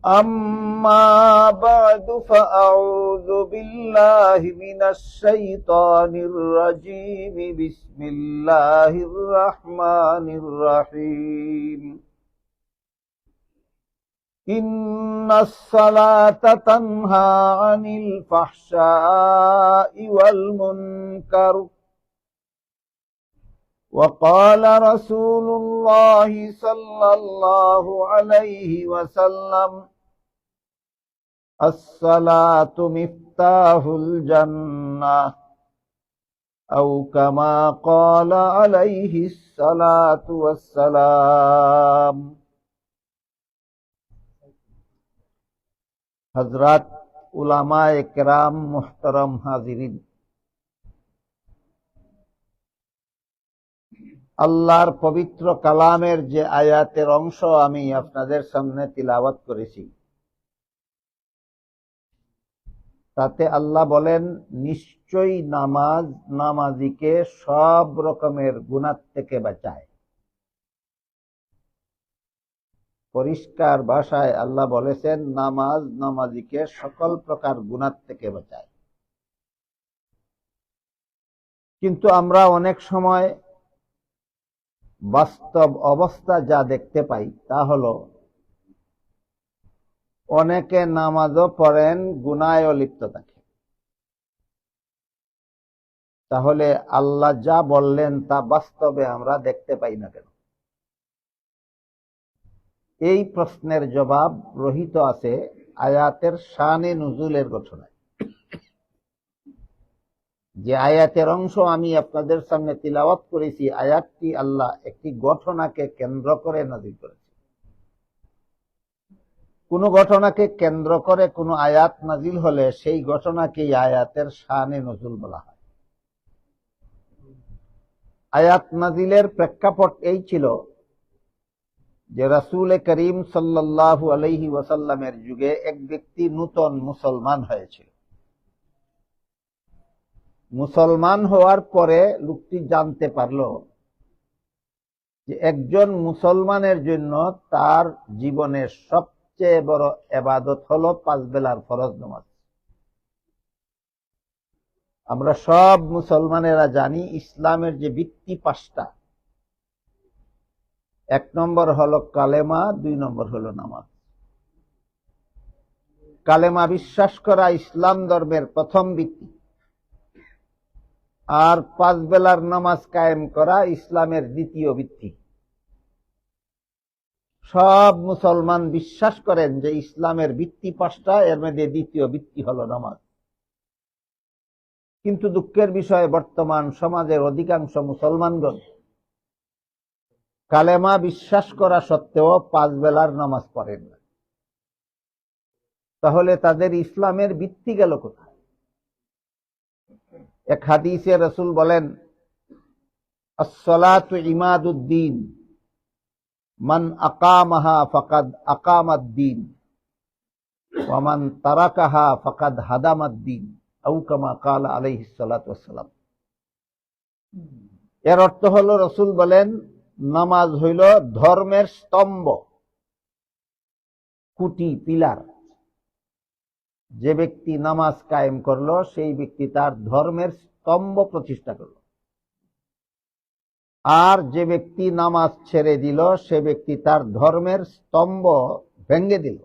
أما بعد فأعوذ بالله من الشيطان الرجيم بسم الله الرحمن الرحيم إن الصلاة تنهى عن الفحشاء والمنكر وقال رسول الله صلى الله عليه وسلم الصلاة مفتاح الجنة أو كما قال عليه الصلاة والسلام। हजरत उलामाए किराम मुहतरम हाजिरिन, আল্লাহর পবিত্র কালামের যে আয়াতের অংশ আমি আপনাদের সামনে তিলাওয়াত করেছি, তাতে আল্লাহ বলেন, নিশ্চয়ই নামাজ নামাজিকে সব রকমের গুনাহ থেকে বাঁচায়। পরিষ্কার ভাষায় আল্লাহ বলেছেন, নামাজ নামাজিকে সকল প্রকার গুনাহ থেকে বাঁচায়। কিন্তু আমরা অনেক সময় বাস্তব অবস্থা যা দেখতে পাই তা হলো, অনেকে নামাজও পড়েন, গুনাহও লিপ্ত থাকে। তাহলে আল্লাহ যা বললেন তা বাস্তবে আমরা দেখতে পাই না কেন? এই প্রশ্নের জবাব রহিত আছে আয়াতের শানে নুজুলের ঘটনায়। যে আয়াতের অংশ আমি আপনাদের সামনে তিলাওয়াত করেছি, আয়াতটি আল্লাহ একটি ঘটনাকে কেন্দ্র করে নাযিল করেছে। কোন ঘটনাকে কেন্দ্র করে কোন আয়াত নাযিল হলে সেই ঘটনাকেই আয়াতের শানে নুজুল বলা হয়। আয়াত নাযিলের প্রেক্ষাপট এই ছিল যে রাসূল করিম সাল্লাল্লাহু আলাইহি ওয়াসাল্লামের যুগে এক ব্যক্তি নূতন মুসলমান হয়েছিল। মুসলমান হওয়ার পরে লোকটি জানতে পারল যে একজন মুসলমানের জন্য তার জীবনের সবচেয়ে বড় ইবাদত হলো 5 বেলার ফরজ নামাজ। আমরা সব মুসলমানেরা জানি ইসলামের যে ভিত্তি 5টা। 1 নম্বর হলো কালেমা, 2 নম্বর হলো নামাজ। কালেমা বিশ্বাস করা ইসলাম ধর্মের প্রথম ভিত্তি, আর 5 বেলার নামাজ কায়েম করা ইসলামের দ্বিতীয় ভিত্তি। সব মুসলমান বিশ্বাস করেন যে ইসলামের ভিত্তি 5টা, এর মধ্যে দ্বিতীয় ভিত্তি হলো নামাজ। কিন্তু দুঃখের বিষয়, বর্তমান সমাজের অধিকাংশ মুসলমানগণ কালেমা বিশ্বাস করা সত্ত্বেও 5 বেলার নামাজ পড়েন না। তাহলে তাদের ইসলামের ভিত্তি গেল কোথায়? এক হাদিসে রাসূল বলেন, আস-সালাতু ইমাদুদ্দিন, মান আকামাহা ফাকাদ আকামাদ্দিন ওয়া মান তারাকাহা ফাকাদ হাদামাদ্দিন, আও কামা ক্বালা আলাইহিস সালাতু ওয়াস সালাম। এর অর্থ হলো, রাসূল বলেন, নামাজ হইল ধর্মের স্তম্ভ, খুঁটি, পিলার। যে ব্যক্তি নামাজ কায়েম করলো সেই ব্যক্তি তার ধর্মের স্তম্ভ প্রতিষ্ঠা করলো। আর যে ব্যক্তি নামাজ ছেড়ে দিল সে ব্যক্তি তার ধর্মের স্তম্ভ ভেঙে দিল।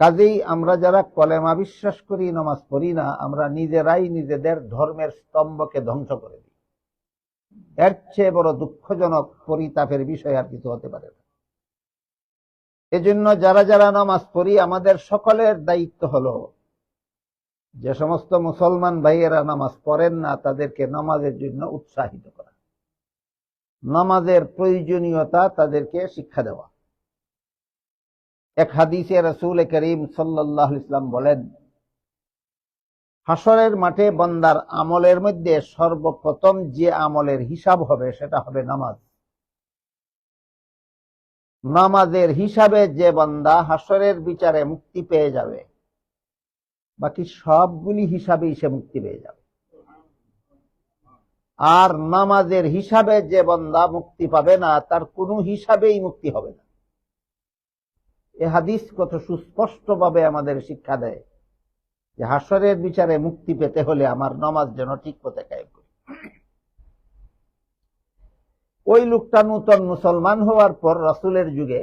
কাজেই আমরা যারা কলেমা বিশ্বাস করি, নামাজ পড়ি না, আমরা নিজেরাই নিজেদের ধর্মের স্তম্ভকে ধ্বংস করে দিই। এর চেয়ে বড় দুঃখজনক পরিতাপের বিষয় আর কিছু হতে পারে না। এজন্য যারা যারা নামাজ পড়ি, আমাদের সকলের দায়িত্ব হলো যে সমস্ত মুসলমান ভাইয়েরা নামাজ পড়েন না তাদেরকে নামাজের জন্য উৎসাহিত করা, নামাজের প্রয়োজনীয়তা তাদেরকে শিক্ষা দেওয়া। এক হাদিসে রাসূল করিম সাল্লাল্লাহু আলাইহি ওয়াসাল্লাম বলেন, হাসরের মাঠে বান্দার আমলের মধ্যে সর্বপ্রথম যে আমলের হিসাব হবে সেটা হবে নামাজ। নামাজের হিসাবে যে বান্দা হাসরের বিচারে মুক্তি পেয়ে যাবে, বাকি সবগুলি হিসাবেই সে মুক্তি পেয়ে যাবে। আর নামাজের হিসাবে যে বান্দা মুক্তি পাবে না, তার কোনো হিসাবেই মুক্তি হবে না। এ হাদিস কত সুস্পষ্টভাবে আমাদের শিক্ষা দেয় যে হাসরের বিচারে মুক্তি পেতে হলে আমার নামাজ যেন ঠিক পথে কায়েম করি। ওই লোকটা নূতন মুসলমান হওয়ার পর রাসূলের যুগে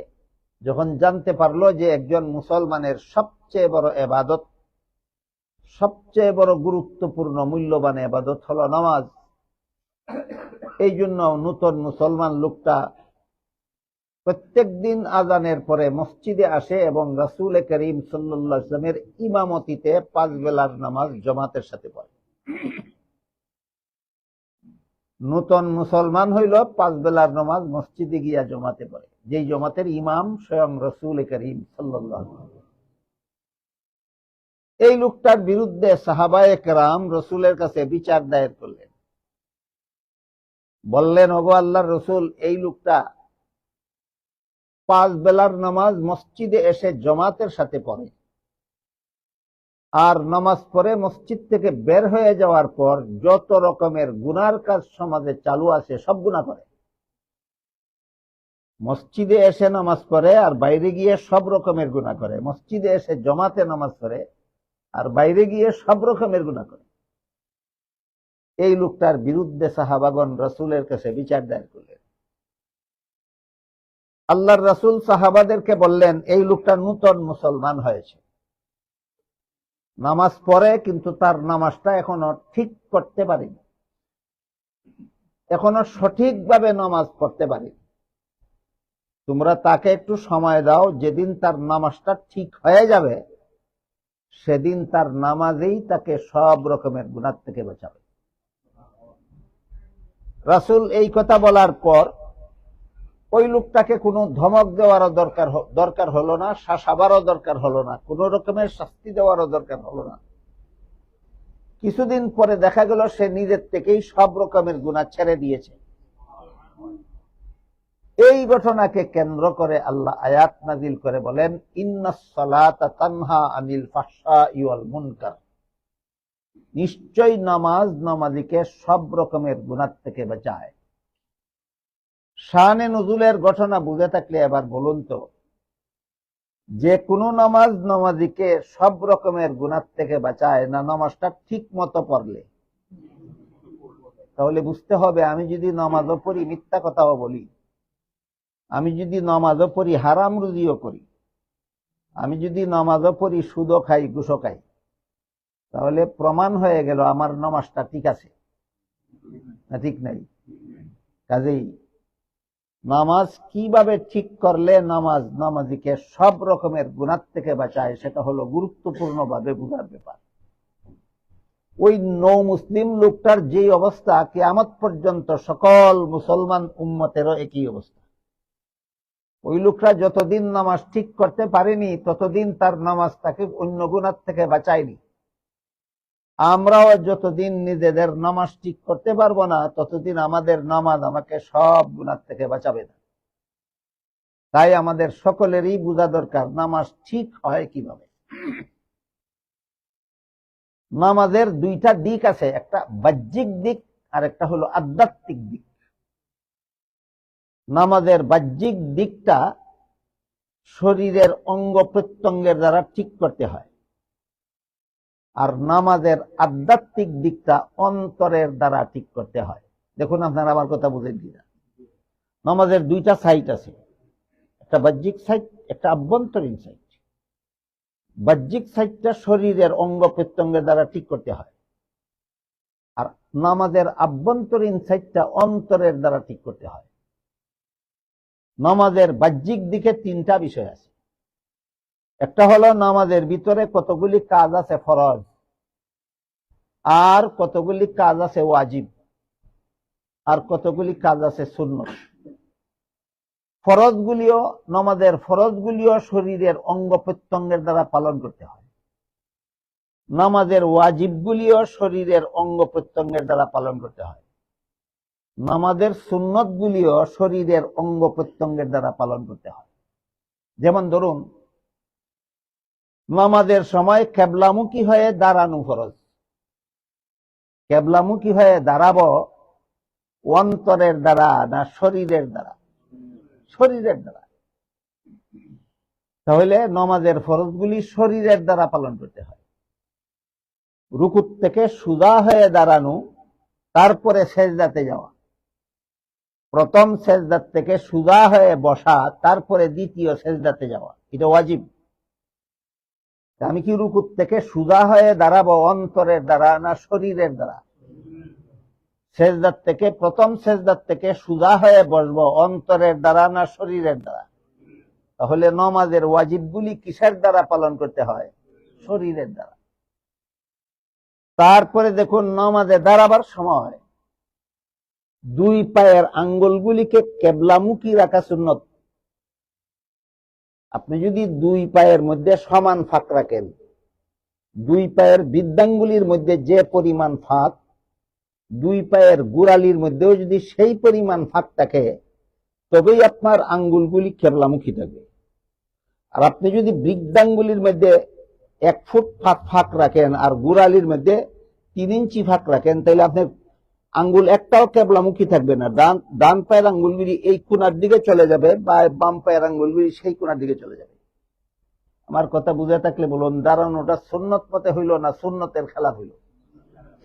যখন জানতে পারলো যে একজন মুসলমানের সবচেয়ে বড় ইবাদত, সবচেয়ে বড় গুরুত্বপূর্ণ মূল্যবান ইবাদত হলো নামাজ, এই জন্য নূতন মুসলমান লোকটা প্রত্যেক দিন আজানের পরে মসজিদে আসে এবং রাসূল করিম সাল্লাল্লাহু আলাইহি ওয়াসাল্লামের ইমামতিতে 5 বেলার নামাজ জামাতের সাথে পড়ে। নূতন মুসলমান হইল 5 বেলার নামাজ মসজিদে গিয়া জামাতে পড়ে, যেই জামাতের ইমাম স্বয়ং রাসূল করিম সাল্লাল্লাহু আলাইহি ওয়াসাল্লাম। এই লোকটার বিরুদ্ধে সাহাবায়ে কেরাম রাসূলের কাছে বিচার দায়ের করলেন, বললেন, ওগো আল্লাহর রাসূল, এই লোকটা 5 বেলার নামাজ মসজিদে এসে জামাতের সাথে পড়ে, আর নামাজ পড়ে মসজিদ থেকে বের হয়ে যাওয়ার পর যত রকমের গুনার কাজ সমাজে চালু আছে সব গুনাহ করে। মসজিদে এসে নামাজ পড়ে আর বাইরে গিয়ে সব রকমের গুনাহ করে, মসজিদে এসে জামাতে নামাজ পড়ে আর বাইরে গিয়ে সব রকমের গুনাহ করে। এই লোকটার বিরুদ্ধে সাহাবাগণ রাসূলের কাছে বিচার দায়ের করলেন। আল্লাহর রাসূল সাহাবাদেরকে বললেন, এই লোকটা নূতন মুসলমান হয়েছে, নামাজ পড়ে কিন্তু তার নামাজটা এখনো ঠিক করতে পারেনি, এখনো সঠিকভাবে নামাজ পড়তে পারেনি। তোমরা তাকে একটু সময় দাও, যেদিন তার নামাজটা ঠিক হয়ে যাবে সেদিন তার নামাজেই তাকে সব রকমের গুনাহ থেকে বাঁচাবে। রাসূল এই কথা বলার পর ওই লোকটাকে কোনো ধমক দেওয়ারও দরকার হলো না, শাসাবারও দরকার হলো না, কোন রকমের শাস্তি দেওয়ারও দরকার হলো না। কিছুদিন পরে দেখা গেল সে নিজের থেকেই সব রকমের গুনাহ ছেড়ে দিয়েছে। এই ঘটনাকে কেন্দ্র করে আল্লাহ আয়াত নাজিল করে বলেন, ইন্নাস সালাতা তানহা আনিল ফাহশাই ওয়াল মুনকার, নিশ্চয় নামাজ নামাজীকে সব রকমের গুনাহ থেকে বাঁচায়। শানে নুজুলের ঘটনা বুঝে থাকলে এবার বলুন তো, যে কোনো নামাজ নামাজীকে সব রকমের গুনাহ থেকে বাঁচায় না নামাজটা ঠিক মতো পড়লে? তাহলে বুঝতে হবে, আমি যদি নামাজও পড়ি, মিথ্যা কথাও বলি, আমি যদি নামাজও পড়ি, হারাম রুজিও করি, আমি যদি নামাজও পড়ি, সুদও খাই, ঘুষও খাই, তাহলে প্রমাণ হয়ে গেল আমার নামাজটা ঠিক আছে না ঠিক নাই? কাজেই নামাজ কিভাবে ঠিক করলে নামাজ নামাজীকে সব রকমের গুনাহ থেকে বাঁচায়, সেটা হলো গুরুত্বপূর্ণ ভাবে বোঝার ব্যাপার। ওই নৌ মুসলিম লোকটার যেই অবস্থা, কিয়ামত পর্যন্ত সকল মুসলমান উম্মতেরও একই অবস্থা। ওই লোকটা যতদিন নামাজ ঠিক করতে পারেনি ততদিন তার নামাজ তাকে অন্য গুনাহ থেকে বাঁচায়নি। আমরাও যতদিন নিজেদের নামাজ ঠিক করতে পারবো না ততদিন আমাদের নামাজ আমাকে সব গুনাহ থেকে বাঁচাবে না। তাই আমাদের সকলেরই বোঝা দরকার নামাজ ঠিক হয় কিভাবে। নামাজের দুইটা দিক আছে, একটা বাহ্যিক দিক আর একটা হলো আধ্যাত্মিক দিক। নামাজের বাহ্যিক দিকটা শরীরের অঙ্গ প্রত্যঙ্গের দ্বারা ঠিক করতে হয়, আর নামাজের আধ্যাত্মিক দিকটা অন্তরের দ্বারা ঠিক করতে হয়। দেখুন, আপনারা আমার কথা বুঝেন কিনা। নামাজের দুইটা সাইড আছে, একটা বাহ্যিক সাইড, একটা আভ্যন্তরীণ সাইড। বাহ্যিক সাইডটা শরীরের অঙ্গ প্রত্যঙ্গের দ্বারা ঠিক করতে হয়, আর নামাজের আভ্যন্তরীণ সাইডটা অন্তরের দ্বারা ঠিক করতে হয়। নামাজের বাহ্যিক দিকে তিনটা বিষয় আছে। একটা হলো নামাজের ভিতরে কতগুলি কাজ আছে ফরজ, আর কতগুলি কাজ আছে ওয়াজিব, আর কতগুলি কাজ আছে সুন্নত। ফরজগুলিও, নামাজের ফরজগুলিও শরীরের অঙ্গ প্রত্যঙ্গের দ্বারা পালন করতে হয়, নামাজের ওয়াজিবগুলিও শরীরের অঙ্গ প্রত্যঙ্গের দ্বারা পালন করতে হয়, নামাজের সুন্নতগুলিও শরীরের অঙ্গ প্রত্যঙ্গের দ্বারা পালন করতে হয়। যেমন ধরুন, নামাজের সময় কিবলামুখী হয়ে দাঁড়ানো ফরজ। কিবলামুখী হয়ে দাঁড়াবো অন্তরের দ্বারা না শরীরের দ্বারা? শরীরের দ্বারা। তাহলে নমাজের ফরজগুলি শরীরের দ্বারা পালন করতে হয়। রুকুত থেকে সুজা হয়ে দাঁড়ানো, তারপরে সেজদাতে যাওয়া, প্রথম সেজদার থেকে সুজা হয়ে বসা, তারপরে দ্বিতীয় সেজদাতে যাওয়া, এটা ওয়াজিব। আমি কি রুকুত থেকে সুজা হয়ে দাঁড়াবো অন্তরের দ্বারা না শরীরের দ্বারা? সেজদার থেকে, প্রথম সেজদার থেকে সুজা হয়ে বসবো অন্তরের দ্বারা না শরীরের দ্বারা? তাহলে নমাজের ওয়াজিবগুলি কিসের দ্বারা পালন করতে হয়? শরীরের দ্বারা। তারপরে দেখুন, নমাজে দাঁড়াবার সময় দুই পায়ের আঙ্গুলগুলিকে কেবলামুখী রাখা সুন্নত। আপনি যদি দুই পায়ের মধ্যে সমান ফাঁক রাখেন, দুই পায়ের বৃদ্ধাঙ্গুলির মধ্যে যে পরিমাণ ফাঁক, দুই পায়ের গোড়ালির মধ্যেও যদি সেই পরিমাণ ফাঁক থাকে, তবেই আপনার আঙ্গুলগুলি কেবলামুখী থাকবে। আর আপনি যদি বৃদ্ধাঙ্গুলির মধ্যে 1 ফুট ফাঁক রাখেন আর গোড়ালির মধ্যে 3 ইঞ্চি ফাঁক রাখেন, তাহলে আপনার আঙ্গুল একটাও কেবলামুখী থাকবে না। ডান পায়ের আঙ্গুলগুলি এই কোণার দিকে চলে যাবে, বা বাম পায়ের আঙ্গুলগুলি সেই কোণার দিকে চলে যাবে। আমার কথা বুঝে থাকলে বলুন, দাঁড়ানোটা সুন্নত পথে হইল না সুন্নতের খেলাফ হইল?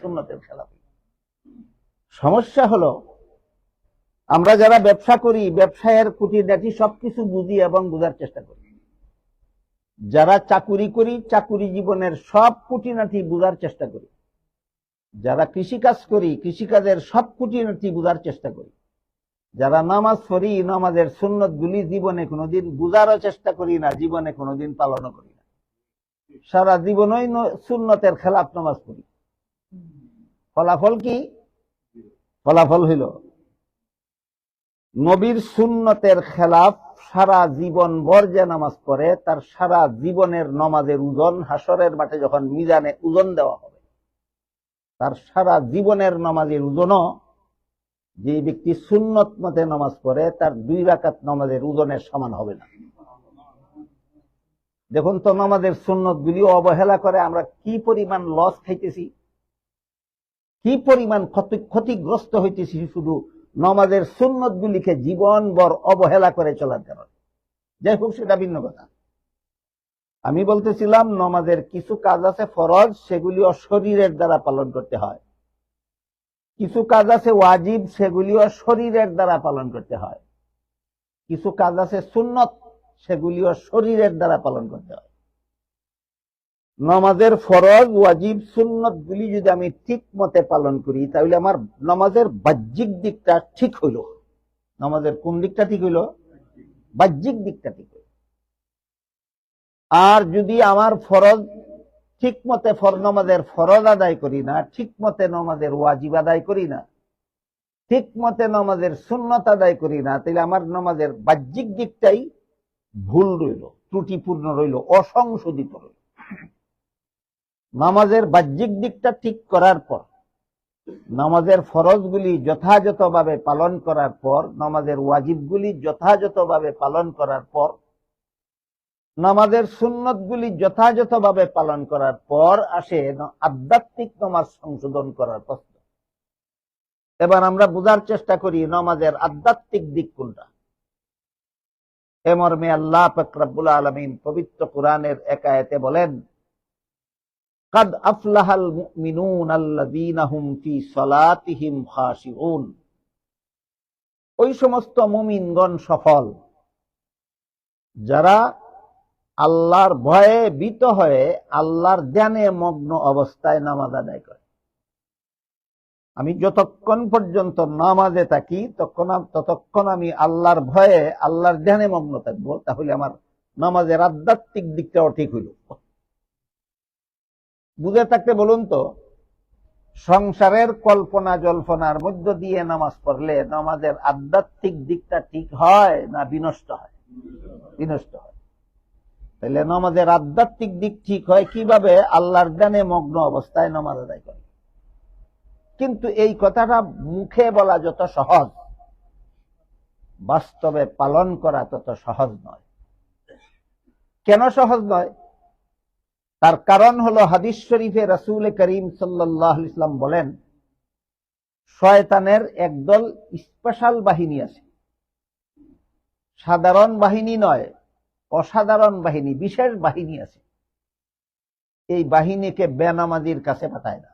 সুন্নতের খেলাফ। সমস্যা হলো, আমরা যারা ব্যবসা করি, ব্যবসায়ের খুঁটিনাটি সবকিছু বুঝি এবং বোঝার চেষ্টা করি। যারা চাকুরি করি, চাকুরি জীবনের সব খুঁটিনাটি বোঝার চেষ্টা করি। যারা কৃষিকাজ করি, কৃষিকাজের সব খুঁটিনাটি বোঝার চেষ্টা করি। যারা নামাজ পড়ি, নামাজের সুন্নতগুলি জীবনে কোনোদিন বোঝারও চেষ্টা করি না, জীবনে কোনোদিন পালনও করি না। সারা জীবনই সুন্নতের খেলাফ নামাজ পড়ি। ফলাফল কি? ফলাফল হইল নবীর সুন্নতের খেলাফ সারা জীবন ভর যে নামাজ পড়ে, তার সারা জীবনের নামাজের ওজন হাসরের মাঠে যখন মিজানে ওজন দেওয়া হবে, তার সারা জীবনের নামাজের ওজনও যে ব্যক্তি সুন্নত মতে নামাজ পড়ে তার 2 রাকাত নামাজের ওজনের সমান হবে না। দেখুন তো, নামাজের সুন্নত গুলি অবহেলা করে আমরা কি পরিমাণ লস খাইতেছি, কি পরিমাণ ক্ষতিগ্রস্ত হইতেছি শুধু নামাজের সুন্নত গুলিকে জীবনভর অবহেলা করে চলার কারণে। যাই হোক, সেটা ভিন্ন কথা। আমি বলতেছিলাম, নামাজের কিছু কাজ আছে ফরজ, সেগুলিও শরীরের দ্বারা পালন করতে হয়। কিছু কাজ আছে ওয়াজিব, সেগুলিও শরীরের দ্বারা পালন করতে হয়। কিছু কাজ আছে সুন্নত, সেগুলিও শরীরের দ্বারা পালন করতে হয়। নামাজের ফরজ, ওয়াজিব, সুন্নত গুলি যদি আমি ঠিক মতে পালন করি, তাহলে আমার নামাজের বাহ্যিক দিকটা ঠিক হইল। নামাজের কোন দিকটা ঠিক হইল? বাহ্যিক দিকটা ঠিক হইল। আর যদি আমার ফরজ ঠিক মতে নামাজের ফরজ আদায় করি না, ঠিক মতে নামাজের ওয়াজিব আদায় করি না, ঠিক মতে নামাজের সুন্নত আদায় করি না, তাহলে আমার নামাজের বাহ্যিক দিকটাই ভুল রইল, ত্রুটিপূর্ণ রইল, অসংশোধিত রইল। নামাজের বাহ্যিক দিকটা ঠিক করার পর, নামাজের ফরজগুলি যথাযথভাবে পালন করার পর, নামাজের ওয়াজিবগুলি যথাযথভাবে পালন করার পর, নামাজের সুন্নতগুলি যথাযথভাবে পালন করার পর আসে আধ্যাত্মিক নামাজ সংশোধন করার প্রশ্ন। এবার আমরা বোঝার চেষ্টা করি নামাজের আধ্যাত্মিক দিক কোনটা। এ মর্মে আল্লাহ পাক রব্বুল আলামিন পবিত্র কোরআনের এক আয়াতে বলেন, কাদ আফলাহাল মুমিনুন আল্লাযীনা হুম ফি সালাতিহিম খাশিউন। ওই সমস্ত মুমিনগণ সফল যারা আল্লাহর ভয়ে ভীত হয়ে আল্লাহর ধ্যানে মগ্ন অবস্থায় নামাজ আদায় করে। আমি যতক্ষণ পর্যন্ত নামাজে থাকি ততক্ষণ আমি আল্লাহর ভয়ে আল্লাহর ধ্যানে মগ্ন থাকবো, তাহলে আমার নামাজের আধ্যাত্মিক দিকটাও ঠিক হইল। বুঝে থাকতে বলুন তো, সংসারের কল্পনা জল্পনার মধ্য দিয়ে নামাজ পড়লে নামাজের আধ্যাত্মিক দিকটা ঠিক হয় না বিনষ্ট হয়? বিনষ্ট হয়। তাহলে নামাজের আধ্যাত্মিক দিক ঠিক হয় কিভাবে? আল্লাহর ধ্যানে মগ্ন অবস্থায় নামাজ আদায় করে। কিন্তু এই কথাটা মুখে বলা যত সহজ, বাস্তবে পালন করা তত সহজ নয়। কেন সহজ নয়? তার কারণ হলো হাদিস শরীফে রাসূল করিম সাল্লাল্লাহু আলাইহি ওয়াসাল্লাম বলেন, শয়তানের একদল স্পেশাল বাহিনী আছে, সাধারণ বাহিনী নয়। অসাধারণ বাহিনী, বিশেষ বাহিনী আছে, এই বাহিনীকে বেনামাজির কাছে পাঠায় না।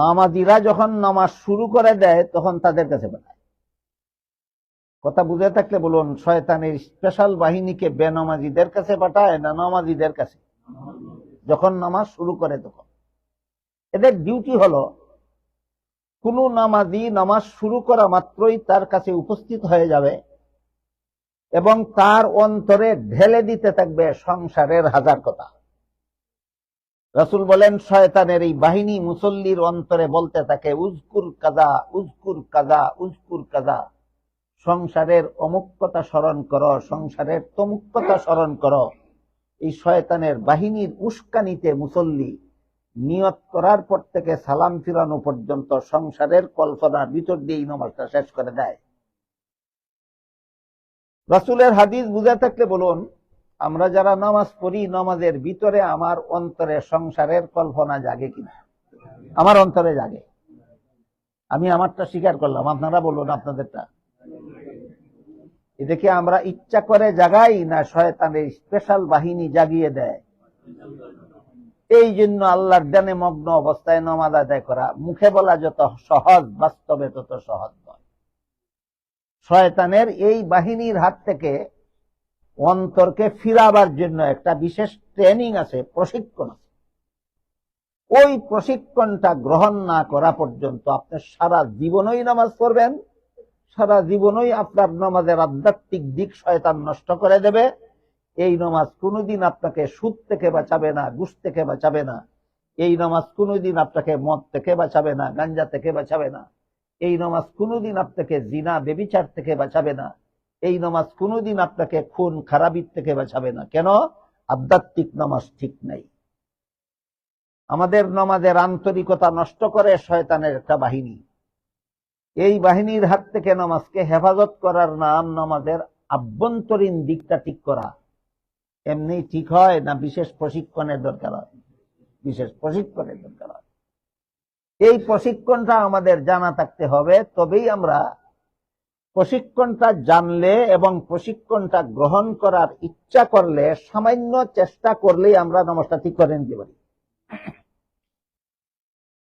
নামাজিরা যখন নামাজ শুরু করে দেয় তখন তাদের কাছে পাঠায়। কথা বুঝে থাকলে বলুন, শয়তানের স্পেশাল বাহিনীকে বেনামাজিদের কাছে পাঠায় না নামাজিদের কাছে? যখন নামাজ শুরু করে তখন এদের ডিউটি হলো, কোন নামাজি নামাজ শুরু করা মাত্রই তার কাছে উপস্থিত হয়ে যাবে এবং তার অন্তরে ঢেলে দিতে থাকবে সংসারের হাজার কথা। রাসূল বলেন, শয়তানের এই বাহিনী মুসল্লির অন্তরে বলতে থাকে, উজকুর কাজা, উজকুর কাজা, উজকুর কাজা, সংসারের অমুক কথা স্মরণ করো, সংসারের তমুক কথা স্মরণ করো। এই শয়তানের বাহিনীর উস্কানিতে মুসল্লি নিয়ত করার পর থেকে সালাম ফিরানো পর্যন্ত সংসারের কল্পনার ভিতর দিয়েই নামাজটা শেষ করে দেয়। রাসূলের হাদিস বুঝে থাকলে বলুন, আমরা যারা নামাজ পড়ি, নামাজের ভিতরে আমার অন্তরে সংসারের কল্পনা জাগে কিনা? আমার অন্তরে জাগে। আমি আমারটা স্বীকার করলাম, আপনারা বলুন আপনাদেরটা। এদিকে আমরা ইচ্ছা করে জাগাই না শয়তানের স্পেশাল বাহিনী জাগিয়ে দেয়? এই জন্য আল্লাহর ধ্যানে মগ্ন অবস্থায় নামাজ আদায় করা মুখে বলা যত সহজ, বাস্তবে তত সহজ নয়। শয়তানের এই বাহিনীর হাত থেকে অন্তরকে ফিরাবার জন্য একটা বিশেষ ট্রেনিং আছে, প্রশিক্ষণ আছে। ওই প্রশিক্ষণটা গ্রহণ না করা পর্যন্ত আপনি সারা জীবনই নামাজ পড়বেন, সারা জীবনই আপনার নামাজের আধ্যাত্মিক দিক শয়তান নষ্ট করে দেবে। এই নামাজ কোনোদিন আপনাকে সুদ থেকে বাঁচাবে না, ঘুষ থেকে বাঁচাবে না। এই নামাজ কোনোদিন আপনাকে মদ থেকে বাঁচাবে না, গাঞ্জা থেকে বাঁচাবে না। এই নামাজ কোনোদিন আপনাকে জিনা বেবিচার থেকে বাঁচাবে না। এই নামাজ কোনোদিন আপনাকে খুন খারাপির থেকে বাঁচাবে না। কেন? আধ্যাত্মিক নামাজ ঠিক নাই। আমাদের নামাজের আন্তরিকতা নষ্ট করে শয়তানের একটা বাহিনী। এই বাহিনীর হাত থেকে নামাজকে হেফাজত করার নাম নামাজের আভ্যন্তরীণ দিকটা ঠিক করা। এমনি ঠিক হয় না, বিশেষ প্রশিক্ষণের দরকার হয়? বিশেষ প্রশিক্ষণের দরকার হয়। এই প্রশিক্ষণটা আমাদের জানা থাকতে হবে, তবেই আমরা প্রশিক্ষণটা জানলে এবং প্রশিক্ষণটা গ্রহণ করার ইচ্ছা করলে, সামান্য চেষ্টা করলেই আমরা নামাজটা ঠিক করে নিতে পারি।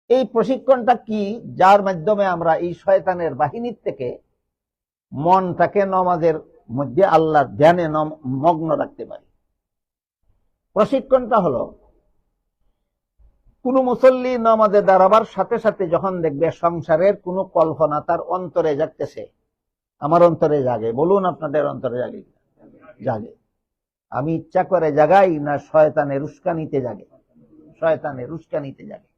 এই প্রশিক্ষণটা কি? যার মাধ্যমে আমরা এই শয়তানের বাহিনীর থেকে মনটাকে নামাজের মধ্যে আল্লাহর ধ্যানে মগ্ন রাখতে পারি। প্রশিক্ষণটা হলো, কোন মুসল্লি নামাজে দাঁড়াবার সাথে সাথে যখন দেখবে সংসারের কোন কল্পনা তার অন্তরে জাগতেছে, আমার অন্তরে জাগে, বলুন আপনাদের অন্তরে জাগে? জাগে। আমি ইচ্ছা করে জাগাই না শয়তানের উস্কানিতে জাগে? শয়তানের উস্কানিতে জাগে।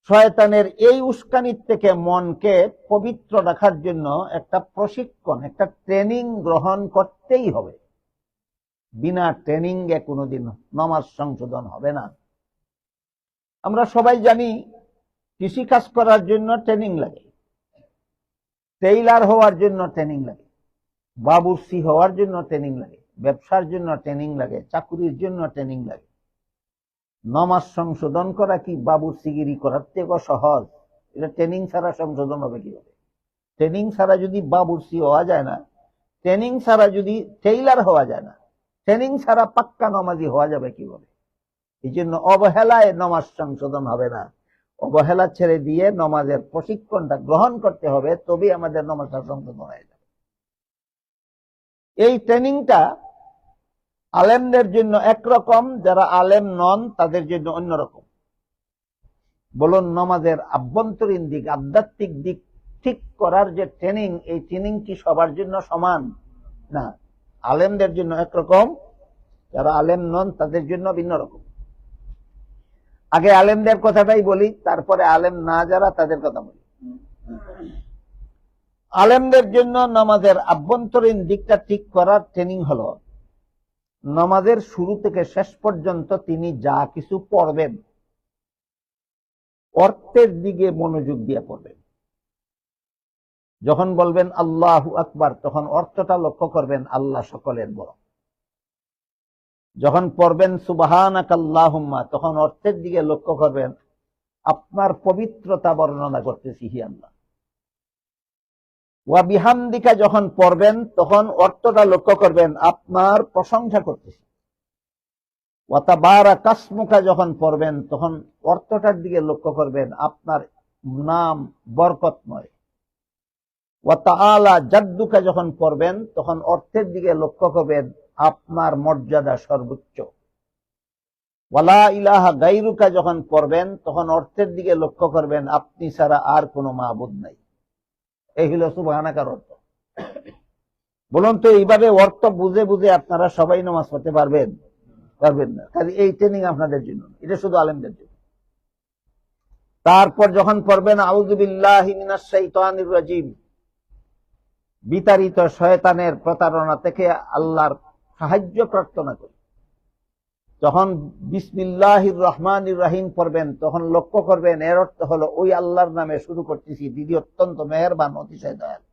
শয়তানের এই উস্কানির থেকে মনকে পবিত্র রাখার জন্য একটা প্রশিক্ষণ, একটা ট্রেনিং গ্রহণ করতেই হবে। বিনা ট্রেনিং এ কোনোদিন নামাজ সংশোধন হবে না। আমরা সবাই জানি, কৃষি কাজ করার জন্য ট্রেনিং লাগে, টেইলার হওয়ার জন্য ট্রেনিং লাগে, বাবুর্চি হওয়ার জন্য ট্রেনিং লাগে, ব্যবসার জন্য ট্রেনিং লাগে, চাকুরির জন্য ট্রেনিং লাগে। নামাজ সংশোধন করা কি বাবুর্চিগিরি করার থেকে সহজ? এটা ট্রেনিং ছাড়া সংশোধন হবে কিভাবে? ট্রেনিং ছাড়া যদি বাবুর্চি হওয়া যায় না, ট্রেনিং ছাড়া যদি টেইলার হওয়া যায় না, ট্রেনিং ছাড়া পাক্কা নামাজি হওয়া যাবে কিভাবে? এই জন্য অবহেলায় নামাজ সংশোধন হবে না। অবহেলা ছেড়ে দিয়ে নামাজের প্রশিক্ষণটা গ্রহণ করতে হবে, তবেই আমাদের নামাজটা সংশোধন হয়ে যাবে। এই ট্রেনিংটা আলেমদের জন্য একরকম, যারা আলেম নন তাদের জন্য অন্যরকম। বলুন, নামাজের আভ্যন্তরীণ দিক, আধ্যাত্মিক দিক ঠিক করার যে ট্রেনিং, এই ট্রেনিং কি সবার জন্য সমান? না, আলেমদের জন্য একরকম, যারা আলেম নন তাদের জন্য ভিন্ন রকম। আগে আলেমদের কথাটাই বলি, তারপরে আলেম না যারা তাদের কথা বলি। আলেমদের জন্য নামাজের আভ্যন্তরীণ দিকটা ঠিক করার ট্রেনিং হলো, নামাজের শুরু থেকে শেষ পর্যন্ত তিনি যা কিছু পড়বেন অর্থের দিকে মনোযোগ দিয়ে পড়বেন। যখন বলবেন আল্লাহু আকবার, তখন অর্থটা লক্ষ্য করবেন, আল্লাহ সকলের বড়। যখন পড়বেন সুবহানাকাল্লাহুম্মা, তখন অর্থের দিকে লক্ষ্য করবেন, আপনার পবিত্রতা বর্ণনা করতেছি হি আল্লাহ। ওয়া বিহামদিকা যখন পড়বেন তখন অর্থটা লক্ষ্য করবেন আপনার প্রশংসা করতেছি। ওয়া তাবারাকাসমুকা যখন পড়বেন তখন অর্থটার দিকে লক্ষ্য করবেন আপনার নাম বরকতময়। ওয়া তাআলা জাদ্দুকা যখন পড়বেন তখন অর্থের দিকে লক্ষ্য করবেন আপনার মর্যাদা সর্বোচ্চ। ওয়ালা ইলাহা গায়রুকা যখন পড়বেন তখন অর্থের দিকে লক্ষ্য করবেন আপনি ছাড়া আর কোনো মাবুদ নাই। এই হলো সুবহানাকার অর্থ। বলুন তো এইভাবে অর্থ বুঝে বুঝে আপনারা সবাই নামাজ পড়তে পারবেন? পারবেন না। কাজে এই ট্রেনিং আপনাদের জন্য, এটা শুধু আলেমদের জন্য। তারপর যখন পড়বেন আউযু বিল্লাহি মিনাশ শাইতানির রাজিম, বিতাড়িত শয়তানের প্রতারণা থেকে আল্লাহর সাহায্য প্রার্থনা করি। যখন বিসমিল্লাহির রহমানির রহিম পড়বেন তখন লক্ষ্য করবেন এর অর্থ হলো ওই আল্লাহর নামে শুরু করতেছি, যিনি অত্যন্ত মেহেরবান, অতিশয় দয়ালু।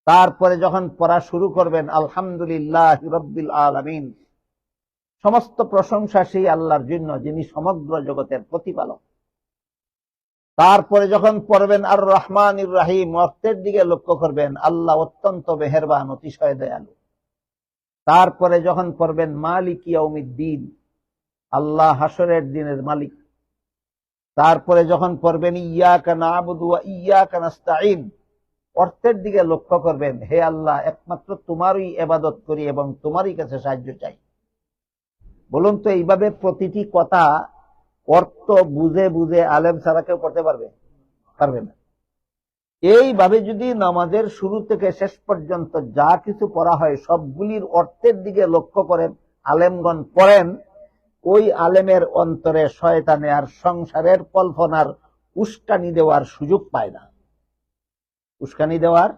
তারপরে যখন পড়া শুরু করবেন আলহামদুলিল্লাহি রাব্বিল আলামিন, সমস্ত প্রশংসা সেই আল্লাহর জন্য যিনি সমগ্র জগতের প্রতিপালক। তারপরে যখন পড়বেন আর রহমানির রহিম, অর্থের দিকে লক্ষ্য করবেন আল্লাহ অত্যন্ত মেহেরবান, অতিশয় দয়ালু। তারপরে যখন পড়বেন মালিক ইয়াউমিদ্দিন, আল্লাহ হাসরের দিনের মালিক। তারপরে যখন পড়বেন ইয়াকা না'বুদু ওয়া ইয়াকা নাস্তাঈন, অর্থের দিকে লক্ষ্য করবেন হে আল্লাহ একমাত্র তোমারই ইবাদত করি এবং তোমারই কাছে সাহায্য চাই। বলুন তো এইভাবে প্রতিটি কথা অর্থ বুঝে বুঝে আলেম ছাড়া কেউ পড়তে পারবে? পারবে না। এইভাবে যদি নামাজের শুরু থেকে শেষ পর্যন্ত যা কিছু পড়া হয় সবগুলির অর্থের দিকে লক্ষ্য করেন আলেমগণ পড়েন, ওই আলেমের অন্তরে শয়তানে আর সংসারের কল্পনার উস্কানি দেওয়ার সুযোগ পায় না। উস্কানি দেওয়ার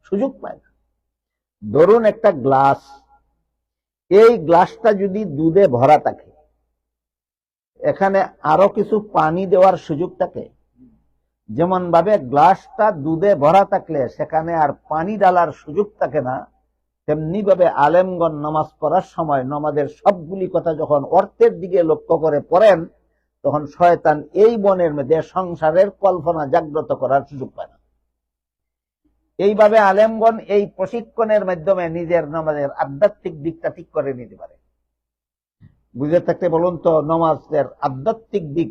সুযোগ পায় না। ধরুন একটা গ্লাস, এই গ্লাসটা যদি দুধে ভরা থাকে, এখানে আরো কিছু পানি দেওয়ার সুযোগ থাকে। যেমন ভাবে গ্লাসটা দুধে ভরা থাকলে সেখানে আর পানি ডালার সুযোগ থাকে না, তেমনি ভাবে আলেমগণ নামাজ পড়ার সময় নামাজের সবগুলি কথা যখন অর্থের দিকে লক্ষ্য করে পড়েন তখন শয়তান এই মনের মধ্যে সংসারের কল্পনা জাগ্রত করার সুযোগ পায় না। এইভাবে আলেমগণ এই প্রশিক্ষণের মাধ্যমে নিজের নামাজের আধ্যাত্মিক দিকটা ঠিক করে নিতে পারে। বুঝে থাকতে বলুন তো নামাজের আধ্যাত্মিক দিক,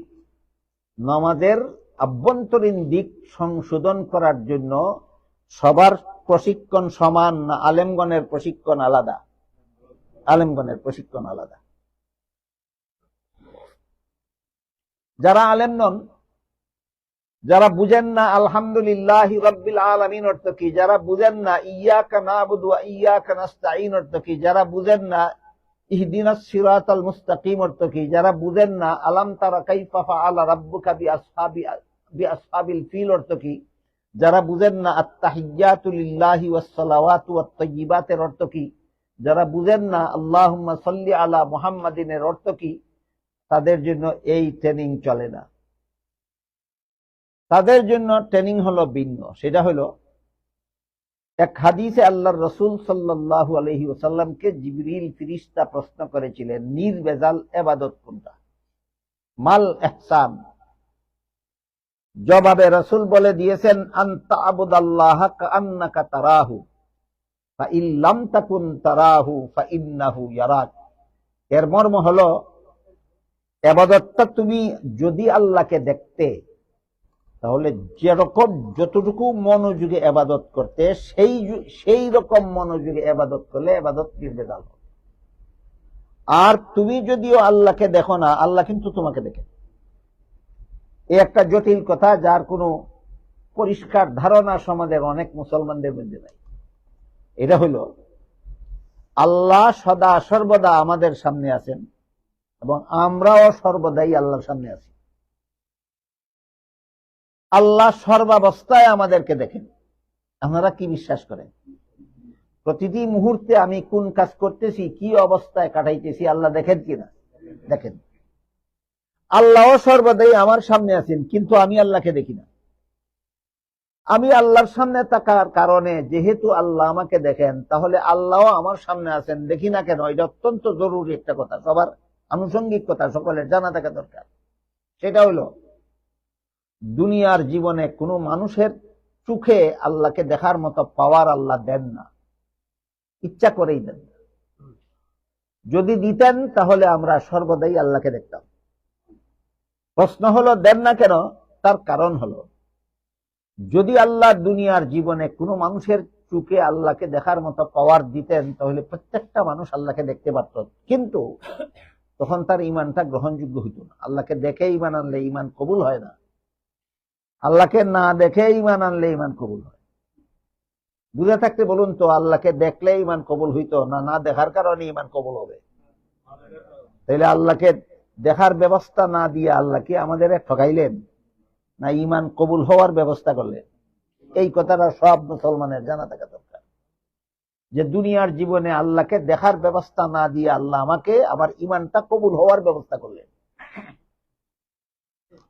নামাজের আভ্যন্তরীণ দিক সংশোধন করার জন্য সবার প্রশিক্ষণ সমান না আলেমগণের প্রশিক্ষণ আলাদা? আলেমগণের প্রশিক্ষণ আলাদা। যারা আলেম নন, যারা বুঝেন না আলহামদুলিল্লাহি রাব্বিল আলামিন অর্থ কি, যারা বুঝেন না ইয়াকা না'বুদু ওয়া ইয়াকা নাস্তাঈন অর্থ কি, যারা বুঝেন না ইহদিনাস সিরাতাল মুস্তাকিম অর্থ কি, যারা বুঝেন না আলাম তারা কাইফা ফাআলা রাব্বুকা বিআসহাবিল ফিল অর্থ কি, যারা বুঝেন না আত-তাহিয়্যাতু লিল্লাহি ওয়াস সালাওয়াতু ওয়াত তাইয়্যিবাতের অর্থ কি, যারা বুঝেন না আল্লাহুম্মা সাল্লি আলা মুহাম্মাদিনের অর্থ কি, তাদের জন্য এই ট্রেনিং চলে না। তাদের জন্য ট্রেনিং হলো ভিন্ন। সেটা হলো এক হাদিসে আল্লাহর রাসূল সাল্লাল্লাহু আলাইহি ওয়াসাল্লামকে জিবরিল ফেরেশতা প্রশ্ন করেছিলেন নির্ভেজাল ইবাদত কোনটা, মাল ইহসান। জবাবে রাসূল বলে দিয়েছেন আনতা আবুদাল্লাহা কাআন্নাকা তারাহু ফা ইন লাম তাকুন তারাহু ফা ইন্নাহু ইয়ারাক। এর মর্ম হলো ইবাদতটা তুমি যদি আল্লাহকে দেখতে তাহলে যেরকম যতটুকু মনোযোগে ইবাদত করতে সেই রকম মনোযোগে ইবাদত করলে ইবাদত নির্ভেজাল হবে। আর তুমি যদিও আল্লাহকে দেখো না, আল্লাহ কিন্তু তোমাকে দেখে। এই একটা জটিল কথা যার কোনো পরিষ্কার ধারণা সমাজের অনেক মুসলমানদের মধ্যে নাই। এটা হলো আল্লাহ সদা সর্বদা আমাদের সামনে আছেন এবং আমরাও সর্বদাই আল্লাহর সামনে আছি। আল্লাহ সর্বাবস্থায় আমাদেরকে দেখেন। আপনারা কি বিশ্বাস করেন? প্রতিটি মুহূর্তে আমি কোন কাজ করতেছি, কি অবস্থায় কাটাইতেছি আল্লাহ দেখেন কিনা? দেখেন। আল্লাহ সর্বদাই আমার সামনে আছেন, কিন্তু আমি আল্লাহকে দেখি না। আমি আল্লাহর সামনে থাকার কারণে যেহেতু আল্লাহ আমাকে দেখেন, তাহলে আল্লাহ আমার সামনে আছেন, দেখি না কেন? এটা অত্যন্ত জরুরি একটা কথা, সবার আনুষঙ্গিক কথা, সকলের জানা থাকা দরকার। সেটা হলো দুনিয়ার জীবনে কোনো মানুষের চোখে আল্লাহকে দেখার মতো পাওয়ার আল্লাহ দেন না, ইচ্ছা করেই দেন না। যদি দিতেন তাহলে আমরা সর্বদাই আল্লাহকে দেখতাম। প্রশ্ন হলো দেন না কেন? তার কারণ হলো, যদি আল্লাহ দুনিয়ার জীবনে কোনো মানুষের চোখে আল্লাহকে দেখার মতো পাওয়ার দিতেন তাহলে প্রত্যেকটা মানুষ আল্লাহকে দেখতে পারত, কিন্তু তখন তার ইমানটা গ্রহণযোগ্য হইত না। আল্লাহকে দেখে ইমান আনলে ইমান কবুল হয় না, আল্লাহকে না দেখে ইমান আনলে ইমান কবুল হয়। বুঝে থাকতে বলুন তো, আল্লাহকে দেখলে ইমান কবুল হইতো না, না দেখার কারণে ইমান কবুল হবে? তাইলে আল্লাহকে দেখার ব্যবস্থা না দিয়ে আল্লাহ কি আমাদের ঠকাইলেন, না ইমান কবুল হওয়ার ব্যবস্থা করলেন? এই কথাটা সব মুসলমানের জানা থাকা দরকার, যে দুনিয়ার জীবনে আল্লাহকে দেখার ব্যবস্থা না দিয়ে আল্লাহ আমাকে আবার ইমানটা কবুল হওয়ার ব্যবস্থা করলেন।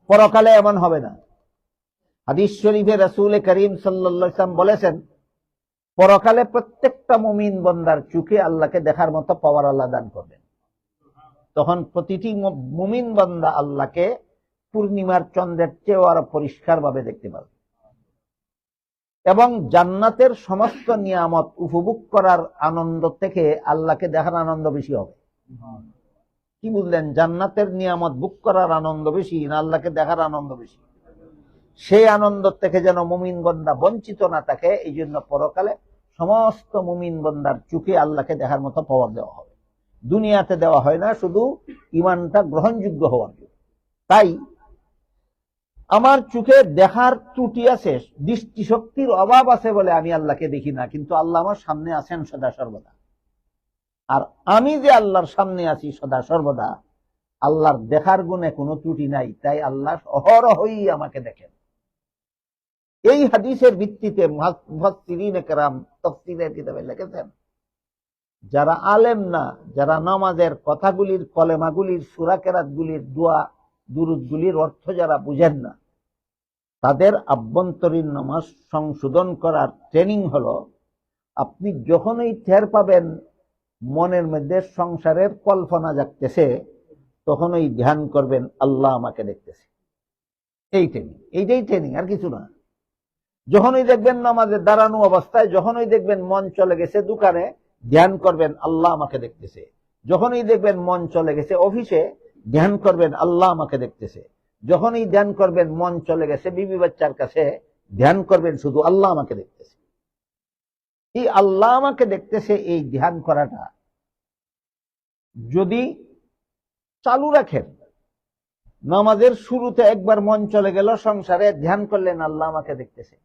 পরকালে এমন হবে না। হাদিস শরীফে রাসূল করিম সাল্লাল্লাহু আলাইহি ওয়াসাল্লাম বলেছেন, পরকালে প্রত্যেকটা মুমিন বান্দার চোখে আল্লাহকে দেখার মতো পাওয়ার আল্লাহ দান করবেন। তখন প্রতিটি মুমিন বান্দা আল্লাহকে পূর্ণিমার চন্দ্রের চেয়েও আরো পরিষ্কার ভাবে দেখতে পাবে, এবং জান্নাতের সমস্ত নিয়ামত উপভোগ করার আনন্দ থেকে আল্লাহকে দেখার আনন্দ বেশি হবে। কি বুঝলেন? জান্নাতের নিয়ামত ভোগ করার আনন্দ বেশি না আল্লাহকে দেখার আনন্দ বেশি? সেই আনন্দ থেকে যেন মুমিন বান্দা বঞ্চিত না থাকে, এই জন্য পরকালে সমস্ত মুমিন বান্দার চোখে আল্লাহকে দেখার মতো পাওয়ার দেওয়া হবে। দুনিয়াতে দেওয়া হয় না, শুধু ইমানটা গ্রহণযোগ্য হওয়ার জন্য। তাই আমার চোখে দেখার ত্রুটি আছে, দৃষ্টিশক্তির অভাব আছে বলে আমি আল্লাহকে দেখি না, কিন্তু আল্লাহ আমার সামনে আছেন সদা সর্বদা। আর আমি যে আল্লাহর সামনে আছি সদা সর্বদা, আল্লাহর দেখার গুণে কোনো ত্রুটি নাই, তাই আল্লাহ অহরহই আমাকে দেখেন। এই হাদিসের ভিত্তিতে মুফাসসিরিনে কেরাম তাফসীরের কিতাবে লিখেছেন, যারা আলেম না, যারা নামাজের কথাগুলির, কলেমাগুলির, সূরা কেরাতগুলির, দোয়া দুরুদগুলির অর্থ যারা বুঝেন না, তাদের আভ্যন্তরীণ নামাজ সংশোধন করার ট্রেনিং হলো, আপনি যখনই টের পাবেন মনের মধ্যে সংসারের কল্পনা জাগতেছে, তখনই ধ্যান করবেন আল্লাহ আমাকে দেখতেছে। এই ট্রেনিং, এইটাই ট্রেনিং, আর কিছু না। যখনই দেখবেন নামাজে দাঁড়ানো অবস্থায়, যখনই দেখবেন মন চলে গেছে দোকানে, ধ্যান করবেন আল্লাহ আমাকে দেখতেছে। যখনই দেখবেন মন চলে গেছে অফিসে, ধ্যান করবেন আল্লাহ আমাকে দেখতেছে। যখনই ধ্যান করবেন মন চলে গেছে বিবি বাচ্চার কাছে, ধ্যান করবেন শুধু আল্লাহ আমাকে দেখতেছে। এই আল্লাহ আমাকে দেখতেছে, এই ধ্যান করাটা যদি চালু রাখেন, নামাজের শুরুতে একবার মন চলে গেল সংসারে, ধ্যান করলেন আল্লাহ আমাকে দেখতেছে,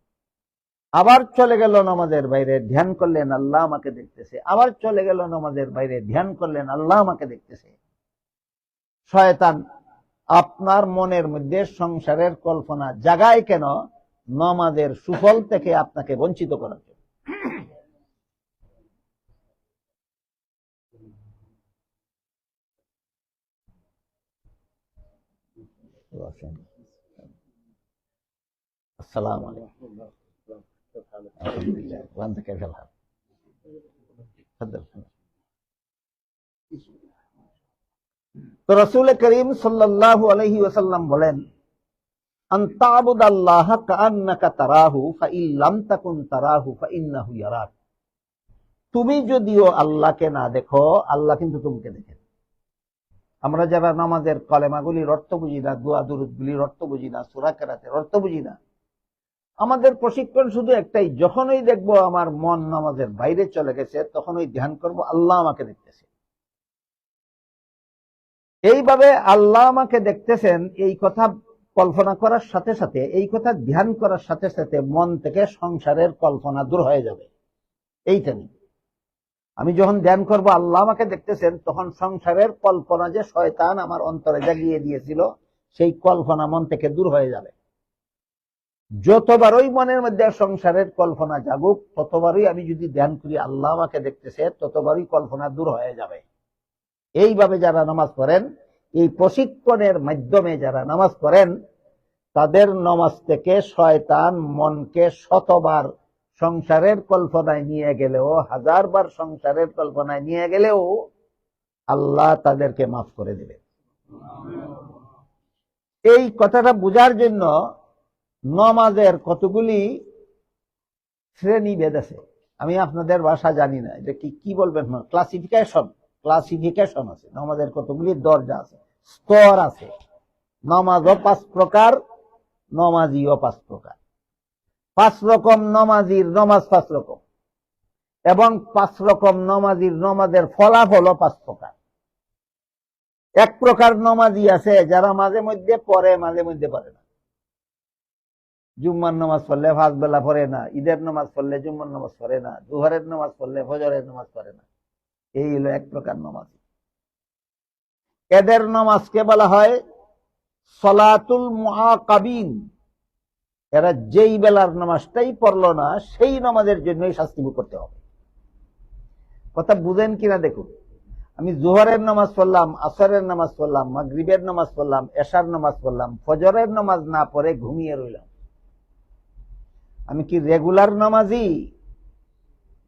আবার চলে গেল নামাজের বাইরে, ধ্যান করলেন আল্লাহ আমাকে দেখতেছে, আবার চলে গেল নামাজের বাইরে, ধ্যান করলেন আল্লাহ আমাকে দেখতেছে। শয়তান আপনার মনের মধ্যে সংসারের কল্পনা জাগায় কেন? নামাজের সুফল থেকে আপনাকে বঞ্চিত করার জন্য। আসসালামু আলাইকুম। আলহামদুলিল্লাহ। ওয়ান থেকে ফেলহাম। তো রাসূল করিম সাল্লাল্লাহু আলাইহি ওয়াসাল্লাম বলেন, আনতাবুদাল্লাহ কাআন্নাকা তারাহু ফাইন লাম তাকুন তারাহু ফাইন্নাহু ইয়ারাক। তুমি যদিও আল্লাহকে না দেখো, আল্লাহ কিন্তু তোমাকে দেখেন। আমরা যারা নামাজের কলেমাগুলির অর্থ বুঝি না, দোয়া দুরুদগুলির অর্থ বুঝি না, সূরা কেরাতের অর্থ বুঝি না, আমাদের প্রশিক্ষণ শুধু একটাই, যখনই দেখবো আমার মন নামাজের বাইরে চলে গেছে, তখনই ধ্যান করব আল্লাহ আমাকে দেখতেছে। এইভাবে আল্লাহ আমাকে দেখতেছেন এই কথা কল্পনা করার সাথে সাথে, এই কথা ধ্যান করার সাথে সাথে মন থেকে সংসারের কল্পনা দূর হয়ে যাবে। এইটা নেই, আমি যখন ধ্যান করব আল্লাহ আমাকে দেখতেছেন, তখন সংসারের কল্পনা যে শয়তান আমার অন্তরে জাগিয়ে দিয়েছিল, সেই কল্পনা মন থেকে দূর হয়ে যাবে। যতবারই মনের মধ্যে সংসারের কল্পনা জাগুক, ততবারই আমি যদি ধ্যান করি আল্লাহ আমাকে দেখতেছে, ততবারই কল্পনা দূর হয়ে যাবে। এইভাবে যারা নামাজ পড়েন, এই প্রশিক্ষণের মাধ্যমে যারা নামাজ পড়েন, তাদের নামাজ থেকে শয়তান মনকে শতবার সংসারের কল্পনায় নিয়ে গেলেও, হাজারবার সংসারের কল্পনায় নিয়ে গেলেও আল্লাহ তাদেরকে মাফ করে দেবে। এই কথাটা বোঝার জন্য নামাজের কতগুলি শ্রেণীভেদ আছে। আমি আপনাদের ভাষা জানি না, এটা কি বলবেন, ক্লাসিফিকেশন আছে। নামাজের কতগুলি দরজা আছে, স্তর আছে। নামাজও 5 প্রকার, নমাজিও 5 প্রকার। 5 রকম নমাজির নমাজ 5 রকম, এবং 5 রকম নমাজির নমাজের ফলাফলও 5 প্রকার। এক প্রকার নমাজি আছে যারা মাঝে মধ্যে পড়ে, মাঝে মধ্যে পড়ে না। জুম্মার নামাজ পড়লে 5 বেলা পড়ে না, ঈদের নামাজ পড়লে জুম্মার নামাজ পড়ে না, জোহরের নামাজ পড়লে ফজরের নামাজ পড়ে না। এই হলো এক প্রকার নমাজি। এদের নামাজকে বলা হয় সলাতুল মুআকাবিন। এরা যেই বেলার নামাজটাই পড়লো না, সেই নামাজের জন্যই শাস্তি ভোগ করতে হবে। কথা বুঝেন কিনা দেখুন। আমি জোহরের নামাজ পড়লাম, আসরের নামাজ পড়লাম, মাগরিবের নামাজ পড়লাম, এশার নামাজ পড়লাম, ফজরের নামাজ না পড়ে ঘুমিয়ে রইলাম, আমি কি রেগুলার নামাজি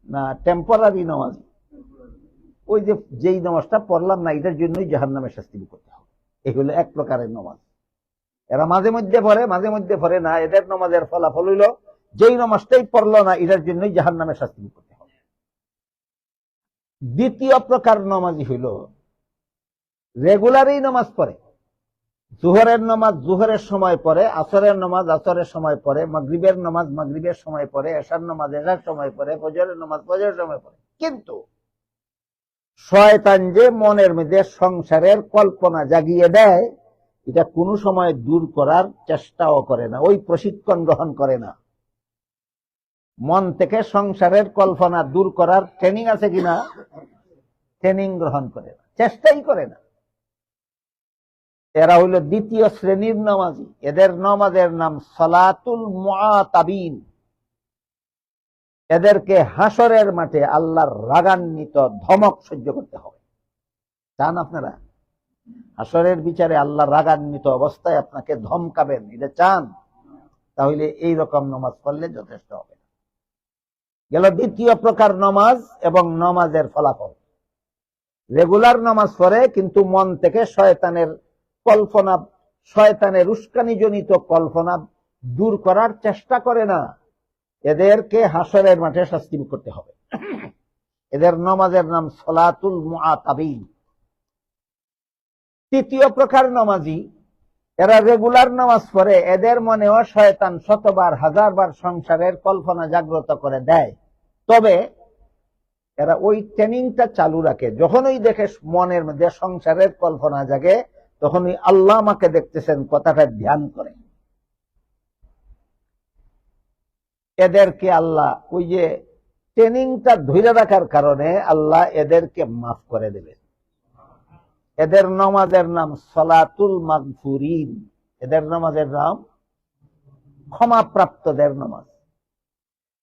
না টেম্পোরারি নামাজি? ওই যে যেই নামাজটা পড়লাম না, এটার জন্যই জাহান্নামের শাস্তি ভোগ করতে হবে। এই হলো এক প্রকারের নামাজ। এরা মাঝে মধ্যে পড়ে, মাঝে মধ্যে পড়ে না। এদের নামাজের ফলাফল হইল যেই নামাজটাই পড়লো না, এটার জন্যই জাহান্নামের শাস্তি ভোগ করতে হবে। দ্বিতীয় প্রকার নামাজি হইল রেগুলারই নামাজ পড়ে। জোহরের নামাজ জোহরের সময় পড়ে, আসরের নামাজ আসরের সময় পড়ে, মাগরিবের নামাজ মাগরিবের সময় পড়ে, এশার নামাজ এশার সময় পড়ে, ফজরের নামাজ ফজরের সময় পড়ে। কিন্তু শয়তান যে মনের মধ্যে সংসারের কল্পনা জাগিয়ে দেয়, এটা কোনো সময় দূর করার চেষ্টাও করে না, ওই প্রশিক্ষণ গ্রহণ করে না। মন থেকে সংসারের কল্পনা দূর করার ট্রেনিং আছে কিনা, ট্রেনিং গ্রহণ করে না, চেষ্টাই করে না। এরা হইল দ্বিতীয় শ্রেণীর নামাজি। এদের নামাজের নাম সালাতুল মুআতাবিন। এদেরকে হাসরের মাঠে আল্লাহর রাগান্বিত ধমক সহ্য করতে হবে। চান আপনারা হাসরের বিচারে আল্লাহ রাগান্বিত অবস্থায় আপনাকে ধমকাবেন, এটা চান? তাহলে এই রকম নামাজ পড়লে যথেষ্ট হবে। গেল দ্বিতীয় প্রকার নামাজ এবং নামাজের ফলাফল। রেগুলার নামাজ পড়ে কিন্তু মন থেকে শয়তানের কল্পনা, শয়তানের উস্কানিজনিত কল্পনা দূর করার চেষ্টা করে না। এদেরকে হাসরের মাঠে শাস্তি ভোগ করতে হবে। এদের নামাজের নাম সালাতুল মুআতাবিন। তৃতীয় প্রকার নামাজি, এরা রেগুলার নামাজ পড়ে, এদের মনেও শয়তান শতবার হাজারবার সংসারের কল্পনা জাগ্রত করে দেয়। তবে এরা ওই ট্রেনিংটা চালু রাখে। যখনই দেখে মনের মধ্যে সংসারের কল্পনা জাগে, তখনই আল্লাহ আমাকে দেখতেছেন কথাটা ধ্যান করে। এদেরকে আল্লাহ ওই যে ট্রেনিংটা ধরে রাখার কারণে আল্লাহ এদেরকে মাফ করে দেবেন। এদের নামাজের নাম সালাতুল মাগফুরিন। এদের নামাজের নাম ক্ষমাপ্রাপ্তদের নামাজ।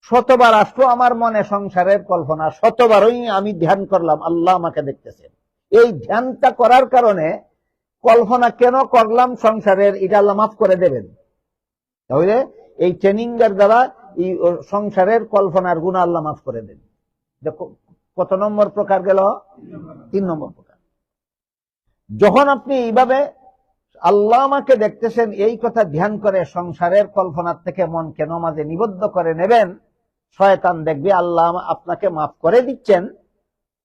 শতবার আসলো আমার মনে সংসারের কল্পনা, শতবারই আমি ধ্যান করলাম, আল্লাহ আমাকে দেখতেছেন। এই ধ্যানটা করার কারণে কল্পনা কেন করলাম সংসারের, এটা আল্লাহ মাফ করে দেবেন। তাহলে এই ট্রেনিং এর দ্বারা এই সংসারের কল্পনার গুনাহ আল্লাহ মাফ করে দেন। দেখো কত নম্বর প্রকার গেল? 3 নম্বর প্রকার। যখন আপনি এইভাবে আল্লাহ আমাকে দেখতেছেন এই কথা ধ্যান করে সংসারের কল্পনার থেকে মনকে নামাজে নিবদ্ধ করে নেবেন, শয়তান দেখবে আল্লাহ আপনাকে মাফ করে দিচ্ছেন।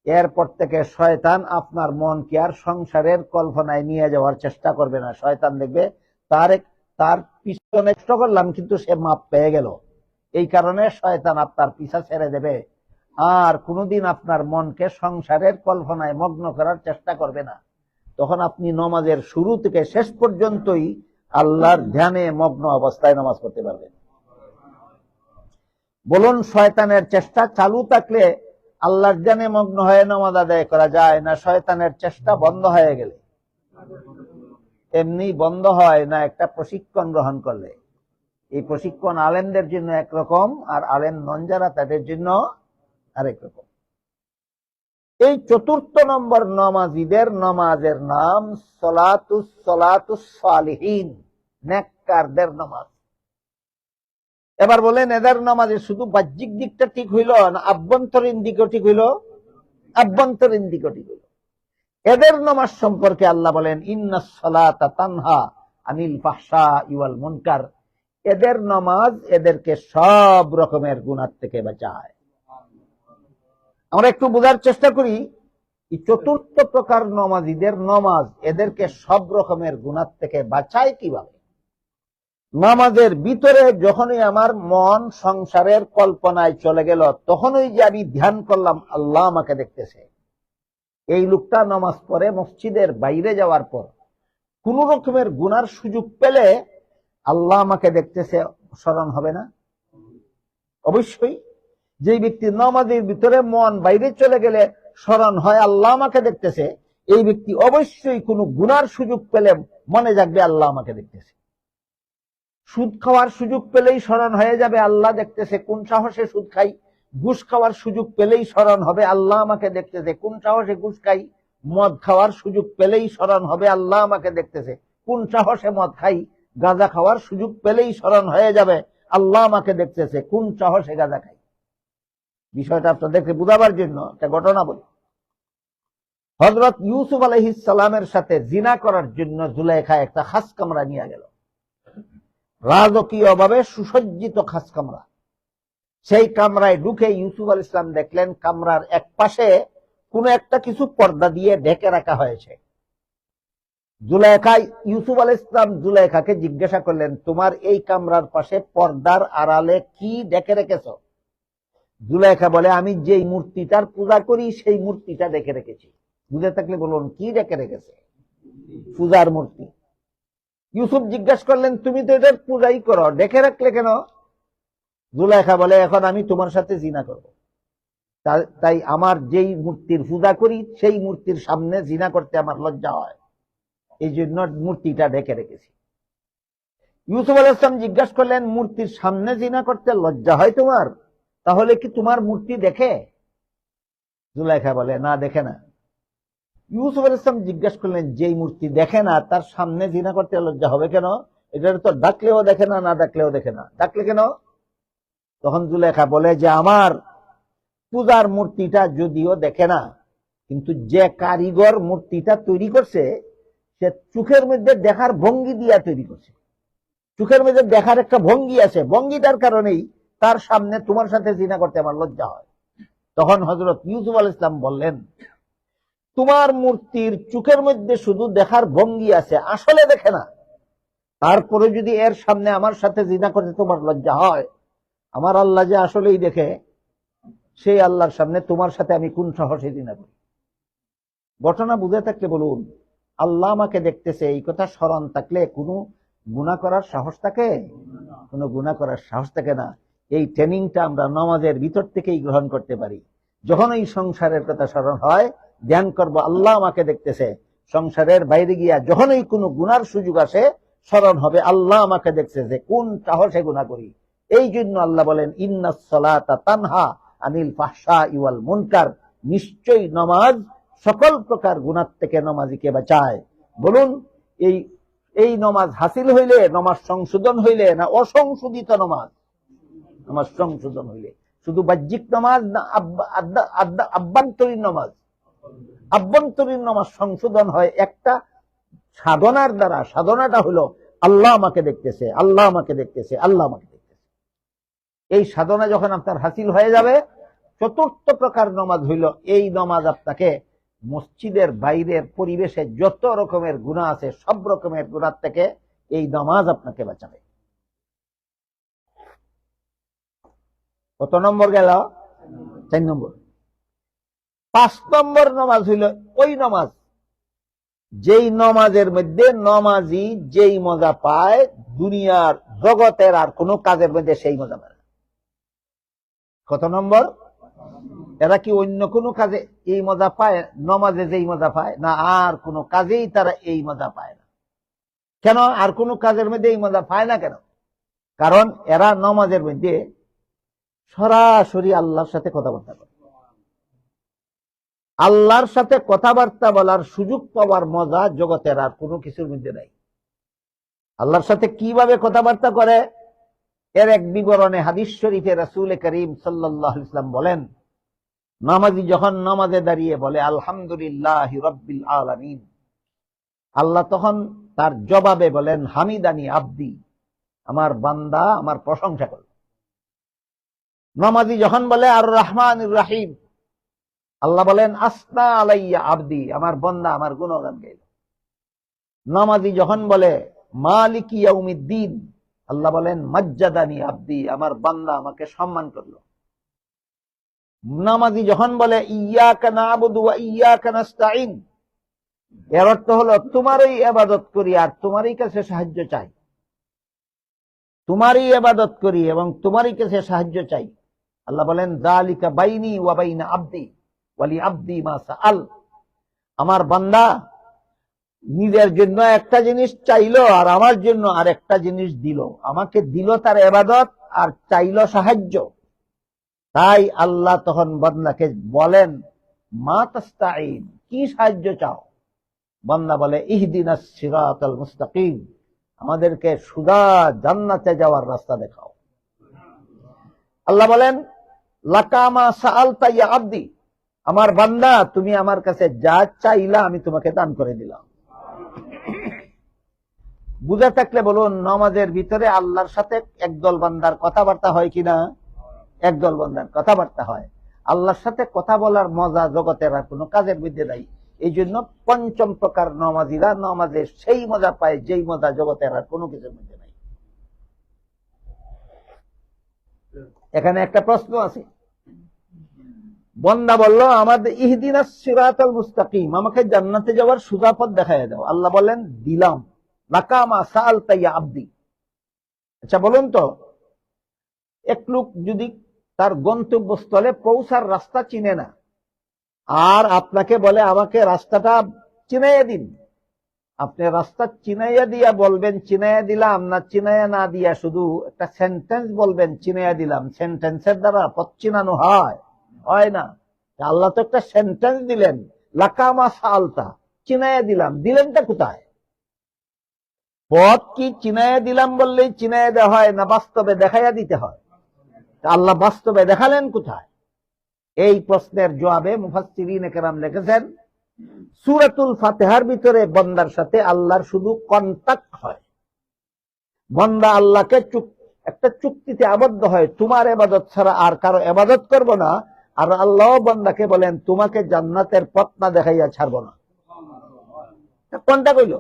এরপর থেকে শয়তান আপনার মনকে আর সংসারের কল্পনায় নিয়ে যাওয়ার চেষ্টা করবে না। শয়তান দেখবে তার পিছনে কষ্ট করলাম কিন্তু সে মাফ পেয়ে গেল। এই কারণে শয়তান আপনার পিছা ছেড়ে দেবে, আর কোনোদিন আপনার মনকে সংসারের কল্পনায় মগ্ন করার চেষ্টা করবে না। তখন আপনি নামাজের শুরু থেকে শেষ পর্যন্তই আল্লাহর ধ্যানে মগ্ন অবস্থায় নামাজ পড়তে পারবেন। বলুন, শয়তানের চেষ্টা চালু থাকলে আল্লাহর ধ্যানে মগ্ন হয়ে নামাজ আদায় করা যায় না শয়তানের চেষ্টা বন্ধ হয়ে গেলে? এমনি বন্ধ হয় না, একটা প্রশিক্ষণ গ্রহণ করলে। এই প্রশিক্ষণ আলেমদের জন্য একরকম, আর আলেম নন যারা তাদের জন্য আরেক রকম। এই 4র্থ নম্বর নামাজীদের নামাজের নাম সলাতুস সালিহিন, নেককারদের নামাজ। এবার বলেন, এদের নামাজের শুধু বাহ্যিক দিকটা ঠিক হইল না আভ্যন্তরীণ দিকও ঠিক হইল? আভ্যন্তরীণ দিকও ঠিক হইল। এদের নামাজ সম্পর্কে আল্লাহ বলেন, ইন্নাস সালাতা তানহা আনিল ফাহশাই ওয়াল মুনকার। এদের নামাজ এদেরকে সব রকমের গুনাহ থেকে বাঁচায়। আমরা একটু বোঝার চেষ্টা করি, এই চতুর্থ প্রকার নামাজীদের নামাজ এদেরকে সব রকমের গুনাহ থেকে বাঁচায় কিভাবে। নামাজের ভিতরে যখনই আমার মন সংসারের কল্পনায় চলে গেল, তখনই যে আমি ধ্যান করলাম আল্লাহ আমাকে দেখতেছে। এই লোকটা নামাজ পড়ে মসজিদের বাইরে যাওয়ার পর কোন রকমের গুনার সুযোগ পেলে আল্লাহ আমাকে দেখতেছে স্মরণ হবে না? অবশ্যই। যে ব্যক্তি নামাজের ভিতরে মন বাইরে চলে গেলে স্মরণ হয় আল্লাহ আমাকে দেখতেছে, এই ব্যক্তি অবশ্যই কোন গুনার সুযোগ পেলে মনে জাগবে আল্লাহ আমাকে দেখতেছে। সুদ খাওয়ার সুযোগ পেলেই স্মরণ হয়ে যাবে আল্লাহ দেখতেছে, কোন সাহসে সুদ খাই। ঘুষ খাওয়ার সুযোগ পেলেই স্মরণ হবে আল্লাহ আমাকে দেখতেছে, কোন সাহসে ঘুষ খাই। মদ খাওয়ার সুযোগ পেলেই স্মরণ হবে আল্লাহ আমাকে দেখতেছে, কোন সাহসে মদ খাই। গাঁজা খাওয়ার সুযোগ পেলেই স্মরণ হয়ে যাবে আল্লাহ আমাকে দেখতেছে, কোন সাহসে গাঁজা খাই। বিষয়টা আপনাদেরকে বুঝাবার জন্য একটা ঘটনা বলি। হযরত ইউসুফ আলাইহিস সালামের সাথে জিনা করার জন্য জুলাইখা একটা খাস কামরা নিয়ে গেল, রাজকীয় ভাবে সুসজ্জিত খাস কামরা। সেই কামরায় ঢুকে ইউসুফ আলাইহিস সালাম দেখলেন কামরার এক পাশে কোন একটা কিছু পর্দা দিয়ে ঢেকে রাখা হয়েছে। জুলাইখা ইউসুফ আলাইহিস সালাম জুলাইখাকে জিজ্ঞাসা করলেন, তোমার এই কামরার পাশে পর্দার আড়ালে কি ঢেকে রেখেছ? জুলাইখা বলে, আমি যেই মূর্তিটার পূজা করি সেই মূর্তিটা ঢেকে রেখেছি। বুঝে থাকলে বলুন, কি ঢেকে রেখেছে? পূজার মূর্তি। ইউসুফ জিজ্ঞাসা করলেন, তুমি তো এটার পূজাই করো, ঢেকে রাখলে কেন? জুলাইখা বলে, এখন আমি তোমার সাথে জিনা করব, তাই আমার যেই মূর্তির পূজা করি সেই মূর্তির সামনে জিনা করতে আমার লজ্জা হয়, এই জন্য মূর্তিটা ঢেকে রেখেছি। ইউসুফ আলাইহিস সালাম জিজ্ঞাসা করলেন, মূর্তির সামনে জিনা করতে লজ্জা হয় তোমার? তাহলে কি তোমার মূর্তি দেখে? জুলাইখা বলে, না, দেখে না। ইউসুফ আলাইহিস সালাম জিজ্ঞাসা করলেন, যেই মূর্তি দেখে না তার সামনে জিনা করতে লজ্জা হবে কেন? এটার তো ডাকলেও দেখে না, না ডাকলেও দেখে না, ডাকলে কেন? তখন জুলাইখা বলে যে, আমার পূজার মূর্তিটা যদিও দেখে না, কিন্তু যে কারিগর মূর্তিটা তৈরি করছে সে চোখের মধ্যে দেখার ভঙ্গি দিয়া তৈরি করছে। চোখের মধ্যে দেখার একটা ভঙ্গি আছে, ভঙ্গিটার কারণেই তার সামনে তোমার সাথে জিনা করতে আমার লজ্জা হয়। তখন হযরত ইউসুফ আলাইহিস সালাম বললেন, তোমার মূর্তির চোখের মধ্যে শুধু দেখার ভঙ্গি আছে, আসলে দেখে না। তারপরে যদি এর সামনে আমার সাথে জিনা করতে তোমার লজ্জা হয়, আমার আল্লাহ যে আসলেই দেখে, সেই আল্লাহর সামনে তোমার সাথে আমি কোন সাহসে জিনা করি। ঘটনা বুঝে থাকলে বলুন, আল্লাহ আমাকে দেখতেছে এই কথা স্মরণ থাকলে কোনো গুনাহ করার সাহস থাকে? কোনো গুনাহ করার সাহস থাকে না। এই ট্রেনিংটা আমরা নামাজের ভিতর থেকেই গ্রহণ করতে পারি। যখন এই সংসারের কথা স্মরণ হয়, ধ্যান করবো আল্লাহ আমাকে দেখতেছে। সংসারের বাইরে গিয়া যখনই কোনো গুনার সুযোগ আসে, স্মরণ হবে আল্লাহ আমাকে দেখতেছে, কোন সাহসে গুনাহ করি। এই জন্য আল্লাহ বলেন, ইন্নাস সালাতা তানহা আনিল ফাহশাই ওয়াল মুনকার, নিশ্চয়ই নামাজ সকল প্রকার গুনাহ থেকে নামাজীকে বাঁচায়। বলুন, এই নামাজ হাসিল হইলে, নামাজ সংশোধন হইলে, না অসংশোধিত নামাজ? নামাজ সংশোধন হইলে। শুধু বাহ্যিক নামাজ না আভ্যন্তরীণ নামাজ? আভ্যন্তরীণ নামাজ সংশোধন হয় একটা সাধনার দ্বারা। সাধনাটা হলো আল্লাহ আমাকে দেখতেছে, আল্লাহ আমাকে দেখতেছে, আল্লাহ আমাকে দেখতেছে। এই সাধনা যখন আপনার হাসিল হয়ে যাবে, চতুর্থ প্রকার নামাজ হইল এই নামাজ আপনাকে মসজিদের বাইরের পরিবেশে যত রকমের গুনাহ আছে সব রকমের গুনাহ থেকে এই নামাজ আপনাকে বাঁচাবে। কত নম্বর গেল? 4 নম্বর। 5 নম্বর নামাজ হইল ওই নামাজ যেই নামাজের মধ্যে নামাজি যেই মজা পায় দুনিয়ার জগতের আর কোন কাজের মধ্যে সেই মজা পায় না। কত নম্বর? এরা কি অন্য কোনো কাজে এই মজা পায়? নামাজে যেই মজা পায় না, আর কোনো কাজেই তারা এই মজা পায় না। কেন আর কোনো কাজের মধ্যে এই মজা পায় না কেন? কারণ এরা নামাজের মধ্যে সরাসরি আল্লাহর সাথে কথাবার্তা করে। আল্লাহর সাথে কথাবার্তা বলার সুযোগ পাওয়ার মজা জগতের আর কোনো কিছুর মধ্যে নাই। আল্লাহর সাথে কিভাবে কথাবার্তা করে এর এক বিবরণে হাদিস শরীফে রাসূল করিম সাল্লাল্লাহু আলাইহি ওয়াসাল্লাম বলেন, নামাজি যখন নামাজে দাঁড়িয়ে বলে আলহামদুলিল্লাহি রাব্বিল আলামিন, আল্লাহ তখন তার জবাবে বলেন হামিদানি আব্দি, আমার বান্দা আমার প্রশংসা করল। নামাজি যখন বলে আর রহমান রাহিম, আল্লাহ বলেন আসনা আলাইয়া আবদি, আমার বান্দা আমার গুণগান গাইল। নামাজি যখন বলে মালিক ইয়াউমিদ্দিন, আল্লাহ বলেন মাজ্জাদানি আবদি, আমার বান্দা আমাকে সম্মান করলো। নামাজি যখন বলে ইয়্যাকা না'বুদু ওয়া ইয়্যাকা নাস্তাঈন, এর অর্থ হলো তোমারই ইবাদত করি আর তোমারই কাছে সাহায্য চাই, তোমারই ইবাদত করি এবং তোমারই কাছে সাহায্য চাই। আল্লাহ বলেন যালিকা বাইনি ওয়া বাইনা আবদি ওয়া লি আবদি মা সাআল, আমার বান্দা নিজের জন্য একটা জিনিস চাইলো আর আমার জন্য আর একটা জিনিস দিল, আমাকে দিল তার ইবাদত আর চাইলো সাহায্য। তাই আল্লাহ তখন বান্দাকে বলেন মা তাস্তাঈন, কি সাহায্য চাও? বান্দা বলে ইহদিনাস সিরাতাল মুস্তাকিম, আমাদেরকে সুদা জান্নাতে যাওয়ার রাস্তা দেখাও। আল্লাহ বলেন লাকা মা সাআলতা ইয়া আবদি, আমার বান্দা তুমি আমার কাছে যা চাইলা আমি তোমাকে দান করে দিলাম। বুঝে থাকলে বলুন, নামাজের ভিতরে আল্লাহর সাথে একদল বান্দার কথাবার্তা হয় কিনা? একদল বান্দার কথাবার্তা হয়। আল্লাহর সাথে কথা বলার মজা জগতের আর কোনো কাজের মধ্যে নাই। এই জন্য পঞ্চম প্রকার নামাজিরা নামাজে সেই মজা পায় যেই মজা জগতের আর কোনো কিছুর মধ্যে নাই। এখানে একটা প্রশ্ন আছে। বান্দা বলল আমাদের ইহদিনাস সিরাতাল মুস্তাকিম, আমাকে জান্নাতে যাওয়ার সোজা পথ দেখায় দাও। আল্লাহ বলেন দিলাম, লাকা মা সাআলতা ইয়া আবদি। আচ্ছা বলুন তো, এক লোক যদি তার গন্তব্যস্থলে পৌঁছার রাস্তা চিনে না আর আপনাকে বলে আমাকে রাস্তাটা চিনাইয়া দিন, আপনি রাস্তা চিনাইয়া দিয়া বলবেন চিনাইয়া দিলাম, না চিনাইয়া না দিয়া শুধু একটা সেন্টেন্স বলবেন চিনাইয়া দিলাম? সেন্টেন্সের দ্বারা পথ চিনানো হয় না। আল্লাহ তো একটা সেন্টেন্স দিলেন, লাকা মা সাআলতা, চিনাইয়া দিলাম, দিলেনটা কোথায়? পথ কি চিনাইয়া দিলাম বললেই চিনাইয়া দেওয়া হয়, না বাস্তবে দেখাইয়া দিতে হয়? আল্লাহ বাস্তবে দেখালেন কোথায়? এই প্রশ্নের জবাবে মুফাসসিরিনে কেরাম লিখেছেন সূরাতুল ফাতিহার ভিতরে বান্দার সাথে আল্লাহর শুধু কন্টাক্ট হয়। বান্দা আল্লাহকে একটা চুক্তিতে আবদ্ধ হয়, তোমার ইবাদত ছাড়া আর কারো ইবাদত করব না। আর আল্লাহ বান্দাকে বলেন তোমাকে জান্নাতের পথ না দেখাইয়া ছাড়ব না। কন্টাক্ট হইল।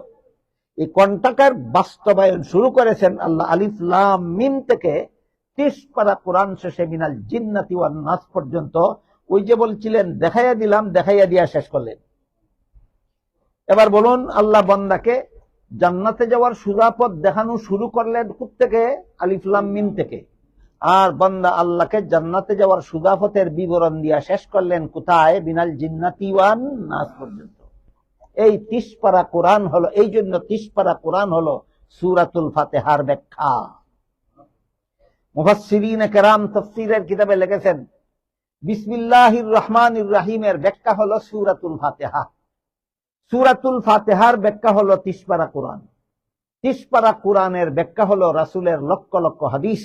এই কন্টাক্টের বাস্তবায়ন শুরু করেছেন আল্লাহ আলিফ লাম মিম থেকে 30 পারা কোরআন শেষে মিনাল জিন্নাতি ওয়ান নাস পর্যন্ত। ওই যে বলছিলেন দেখাইয়া দিলাম, দেখাইয়া দিয়া শেষ করলেন। এবার বলুন, আল্লাহ বান্দাকে জান্নাতে যাওয়ার সোজা পথ দেখানো শুরু করলেন থেকে? আলিফ লাম মিম থেকে। আর বান্দা আল্লাহকে জান্নাতে যাওয়ার সোজা পথের বিবরণ দিয়া শেষ করলেন কোথায়? মিনাল জিন্নাতি ওয়ান নাস পর্যন্ত। এই 30 পারা কোরআন হলো, এই জন্য 30 পারা কোরআন হলো সূরাতুল ফাতিহার ব্যাখ্যা। মুফাসসিরিনে কেরাম তাফসীরের কিতাবে লিখেছেন বিসমিল্লাহির রহমানির রহিমের ব্যাখ্যা হলো সূরাতুল ফাতিহা। সূরাতুল ফাতিহার ব্যাখ্যা হলো 30 পারা কোরআন। 30 পারা কোরআনের ব্যাখ্যা হলো রাসূলের লক্ষ লক্ষ হাদিস।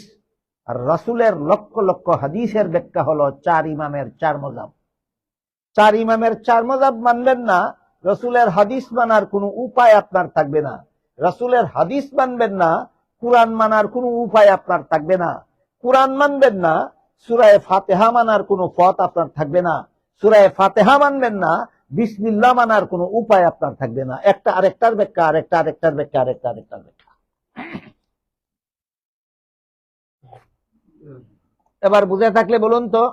আর রাসূলের লক্ষ লক্ষ হাদিসের ব্যাখ্যা হলো 4 ইমামের 4 মাযহাব। 4 ইমামের 4 মাযহাব মানবেন না, রাসূলের হাদিস মানার কোনো উপায় আপনার থাকবে না। রাসূলের হাদিস মানবেন না, কুরআন মানার কোনো উপায় আপনার থাকবে না। কুরআন মানবেন না, সূরা ফাতিহা মানার কোনো পথ আপনার থাকবে না। সূরা ফাতিহা মানবেন না, বিসমিল্লাহ মানার কোনো উপায় আপনার থাকবে না। একটা আরেকটার ব্যাখ্যা, আরেকটা আরেকটার ব্যাখ্যা, আরেকটা আরেকটার ব্যাখ্যা। এবার বুঝে থাকলে বলুন তো,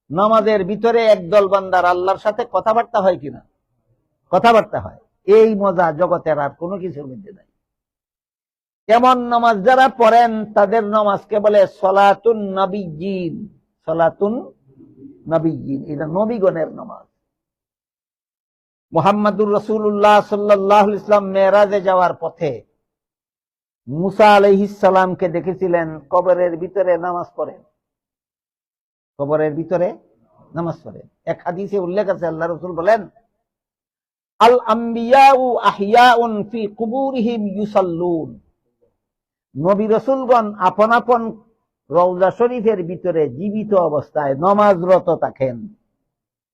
নামাজের ভিতরে একদল বান্দার আল্লাহর সাথে কথাবার্তা হয় কিনা? কথাবার্তা হয়। এই মজা জগতের আর কোনো কিছুর মধ্যে নাই। এমন নামাজ যারা পড়েন তাদের নামাজকে বলে সলাতুন নবিয়্যিন। সলাতুন নবিয়্যিন, এটা নবীগণের নামাজ। মুহাম্মদুর রাসূলুল্লাহ সাল্লাল্লাহু আলাইহি ওয়াসাল্লাম মেরাজে যাওয়ার পথে মুসা আলাইহিস সালামকে দেখেছিলেন কবরের ভিতরে নামাজ পড়েন। কবরের ভিতরে নামাজ পড়েন। এক হাদিসে উল্লেখ আছে, আল্লাহ রাসূল বলেন আল আম্বিয়াউ আহইয়াউন ফি কুবুরিহিম ইউসাল্লুন। নবী রাসূলগণ আপন আপন রওজা শরীফের ভিতরে জীবিত অবস্থায় নামাজরত থাকেন।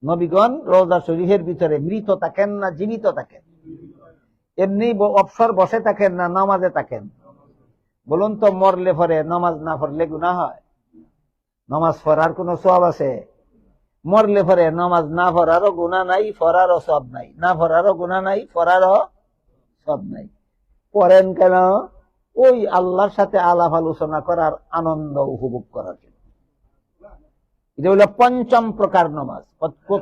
নবীগণ রওজা শরীফের ভিতরে মৃত থাকেন না জীবিত থাকেন? এমনি অবসর বসে থাকেন না নামাজে থাকেন? বলুন তো, মরলে পরে নামাজ না পড়লে গুনাহ হয়? নামাজ পড়ার কোন সওয়াব আছে? মরলে পরে নামাজ না পড়ারও গুনাহ নাই, পড়ারও সওয়াব নাই। না পড়ারও গুনাহ নাই, পড়ারও সওয়াব নাই। পড়েন কেন? ওই আল্লাহর সাথে আলাপ আলোচনা করার আনন্দ উপভোগ করার জন্য। এটা হলো পঞ্চম প্রকার নামাজ।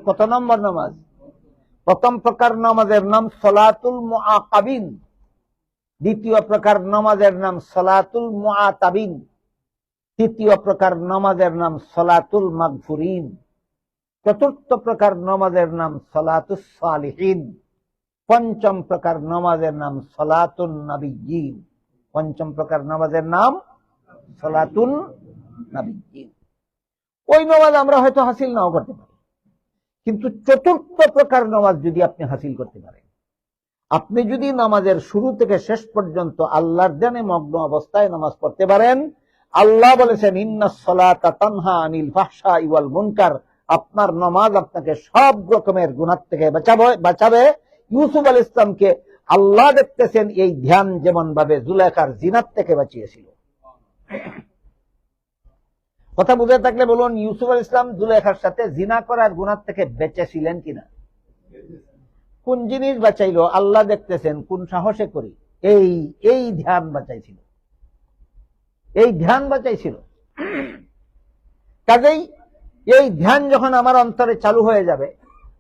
কত নম্বর নামাজ? প্রথম প্রকার নামাজের নাম সলাতুল মুআকাবিন। দ্বিতীয় প্রকার নামাজের নাম সলাতুল মুআতাবিন। তৃতীয় প্রকার নামাজের নাম সলাতুল মাগফুরিন। চতুর্থ প্রকার নামাজের নাম সলাতুস সালিহিন। পঞ্চম প্রকার নামাজের নাম সলাতুন নবিয়্যিন। পঞ্চম প্রকার নামাজের নাম সলাতুন নবিয়্যিন। ওই নামাজ আমরা হয়তো হাসিল নাও করতে পারি, কিন্তু চতুর্থ প্রকার নামাজ যদি আপনি হাসিল করতে পারেন, আপনি যদি নামাজের শুরু থেকে শেষ পর্যন্ত আল্লাহর ধ্যানে মগ্ন অবস্থায় নামাজ পড়তে পারেন, আল্লাহ বলেছেন ইন্নাস সালাতা তানহা আনিল ফাহশাই ওয়াল মুনকার, আপনার নামাজ আপনাকে সব রকমের গুনাহ থেকে বাঁচাবে। ইউসুফ আলাইহিস সালামকে আল্লাহ দেখতেছেন এই ধ্যান যেমন ভাবে জুলেখার জিনাত থেকে বাঁচিয়েছিল। কথা বুঝে থাকলে বলুন, ইউসুফ আলাইহিস সালাম জুলেখার সাথে জিনা করার গুনাহ থেকে বেঁচেছিলেন কিনা? কোন জিনিস বাঁচাইলো? আল্লাহ দেখতেছেন কোন সাহসে করি, এই ধ্যান বাঁচাইছিল, এই ধ্যান বাঁচাইছিল। কাজেই এই ধ্যান যখন আমার অন্তরে চালু হয়ে যাবে,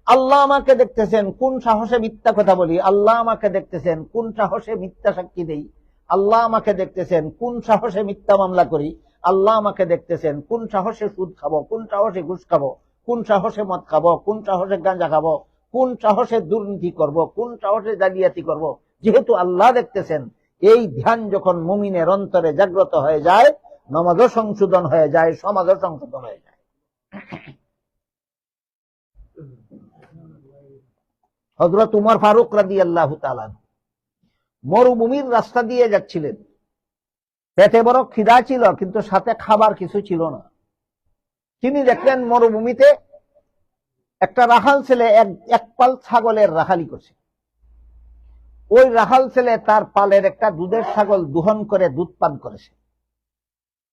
আল্লাহ আমাকে দেখতেছেন কোন সাহসে মিথ্যা কথা বলি, আল্লাহ আমাকে দেখতেছেন কোন সাহসে মিথ্যা সাক্ষী দেই, আল্লাহ আমাকে দেখতেছেন কোন সাহসে মিথ্যা মামলা করি, আল্লাহ আমাকে দেখতেছেন কোন সাহসে সুদ খাবো, কোন সাহসে ঘুষ খাবো, কোন সাহসে মদ খাবো, কোন সাহসে গাঁজা খাবো, কোন সাহসে দুর্নীতি করব, কোন সাহসে জালিয়াতি করব। যেহেতু আল্লাহ দেখতেছেন, এই ধ্যান যখন মুমিনের অন্তরে জাগ্রত হয়ে যায়, নামাজও সংশোধন হয়ে যায়, সমাজও সংশোধন হয়ে যায়। হযরত উমর ফারুক রাদিয়াল্লাহু তাআলা মরুভূমির রাস্তা দিয়ে যাচ্ছিলেন। পেটে বড় খিদা ছিল, কিন্তু সাথে খাবার কিছু ছিল না। তিনি দেখলেন মরুভূমিতে একটা রাখাল ছেলে এক পাল ছাগলের রাখালি করছে। ওই রাখাল ছেলে তার পালের একটা দুধের ছাগল দোহন করে দুধ পান করেছে।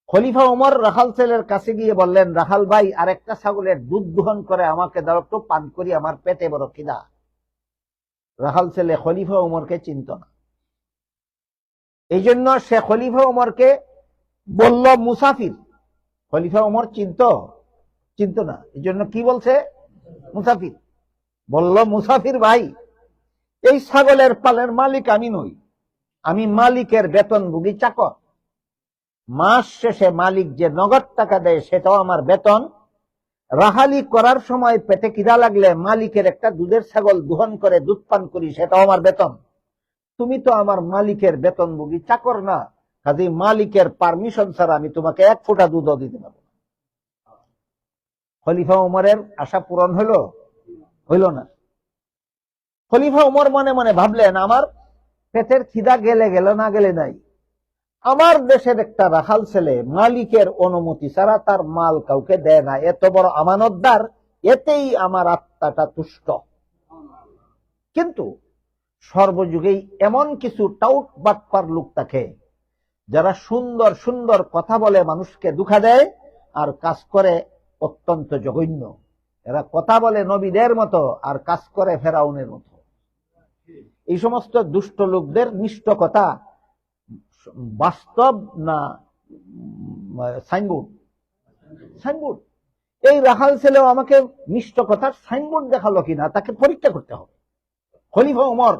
খলিফা ওমর রাখাল ছেলের কাছে গিয়ে বললেন, রাখাল ভাই, আরেকটা ছাগলের দুধ দোহন করে আমাকে দাও, একটু পান করি, আমার পেটে বড় খিদা। রাখাল ছেলে খলিফা ওমরকে চিনত না, এই জন্য সে খলিফা ওমরকে বলল মুসাফির। খলিফা ওমর চিনত না, এই জন্য কি বলছে? মুসাফির। বলল, মুসাফির ভাই, এই ছাগলের পালের মালিক আমি নই, আমি মালিকের বেতনভোগী চাকর। মাস শেষে মালিক যে নগদ টাকা দেয় সেটাও আমার বেতন। রাহালি করার সময় পেটে খিদা লাগলে মালিকের একটা দুধের ছাগল দোহন করে দুধ পান করি, সেটাও আমার বেতন। তুমি তো আমার মালিকের বেতনভোগী চাকর না, কাজেই মালিকের পারমিশন ছাড়া আমি তোমাকে এক ফোঁটা দুধও দিতে পারবো না। খলিফা উমরের আশা পূরণ হইল না। খলিফা উমর মনে মনে ভাবলেন, আমার পেটের খিদা গেলে গেল, না গেলে নাই। আমার দেশের একটা রাখাল ছেলে মালিকের অনুমতি ছাড়া তার মাল কাউকে দেয় না, এত বড় আমানতদার, এতেই আমার আত্মাটা তুষ্ট। কিন্তু সর্বযুগেই এমন কিছু টাউট বাটপার লোক থাকে, যারা সুন্দর সুন্দর কথা বলে মানুষকে দুঃখা দেয় আর কাজ করে অত্যন্ত জঘন্য। এরা কথা বলে নবীদের মতো আর কাজ করে ফেরাউনের মতো। এই সমস্ত দুষ্ট লোকদের মিষ্ট কথা বাস্তব না সাইনবোর্ড? সাইনবোর্ড। এই রাখাল ছেলেও আমাকে মিষ্ট কথার সাইনবোর্ড দেখালো কিনা তাকে পরীক্ষা করতে হবে। খলিফা ওমর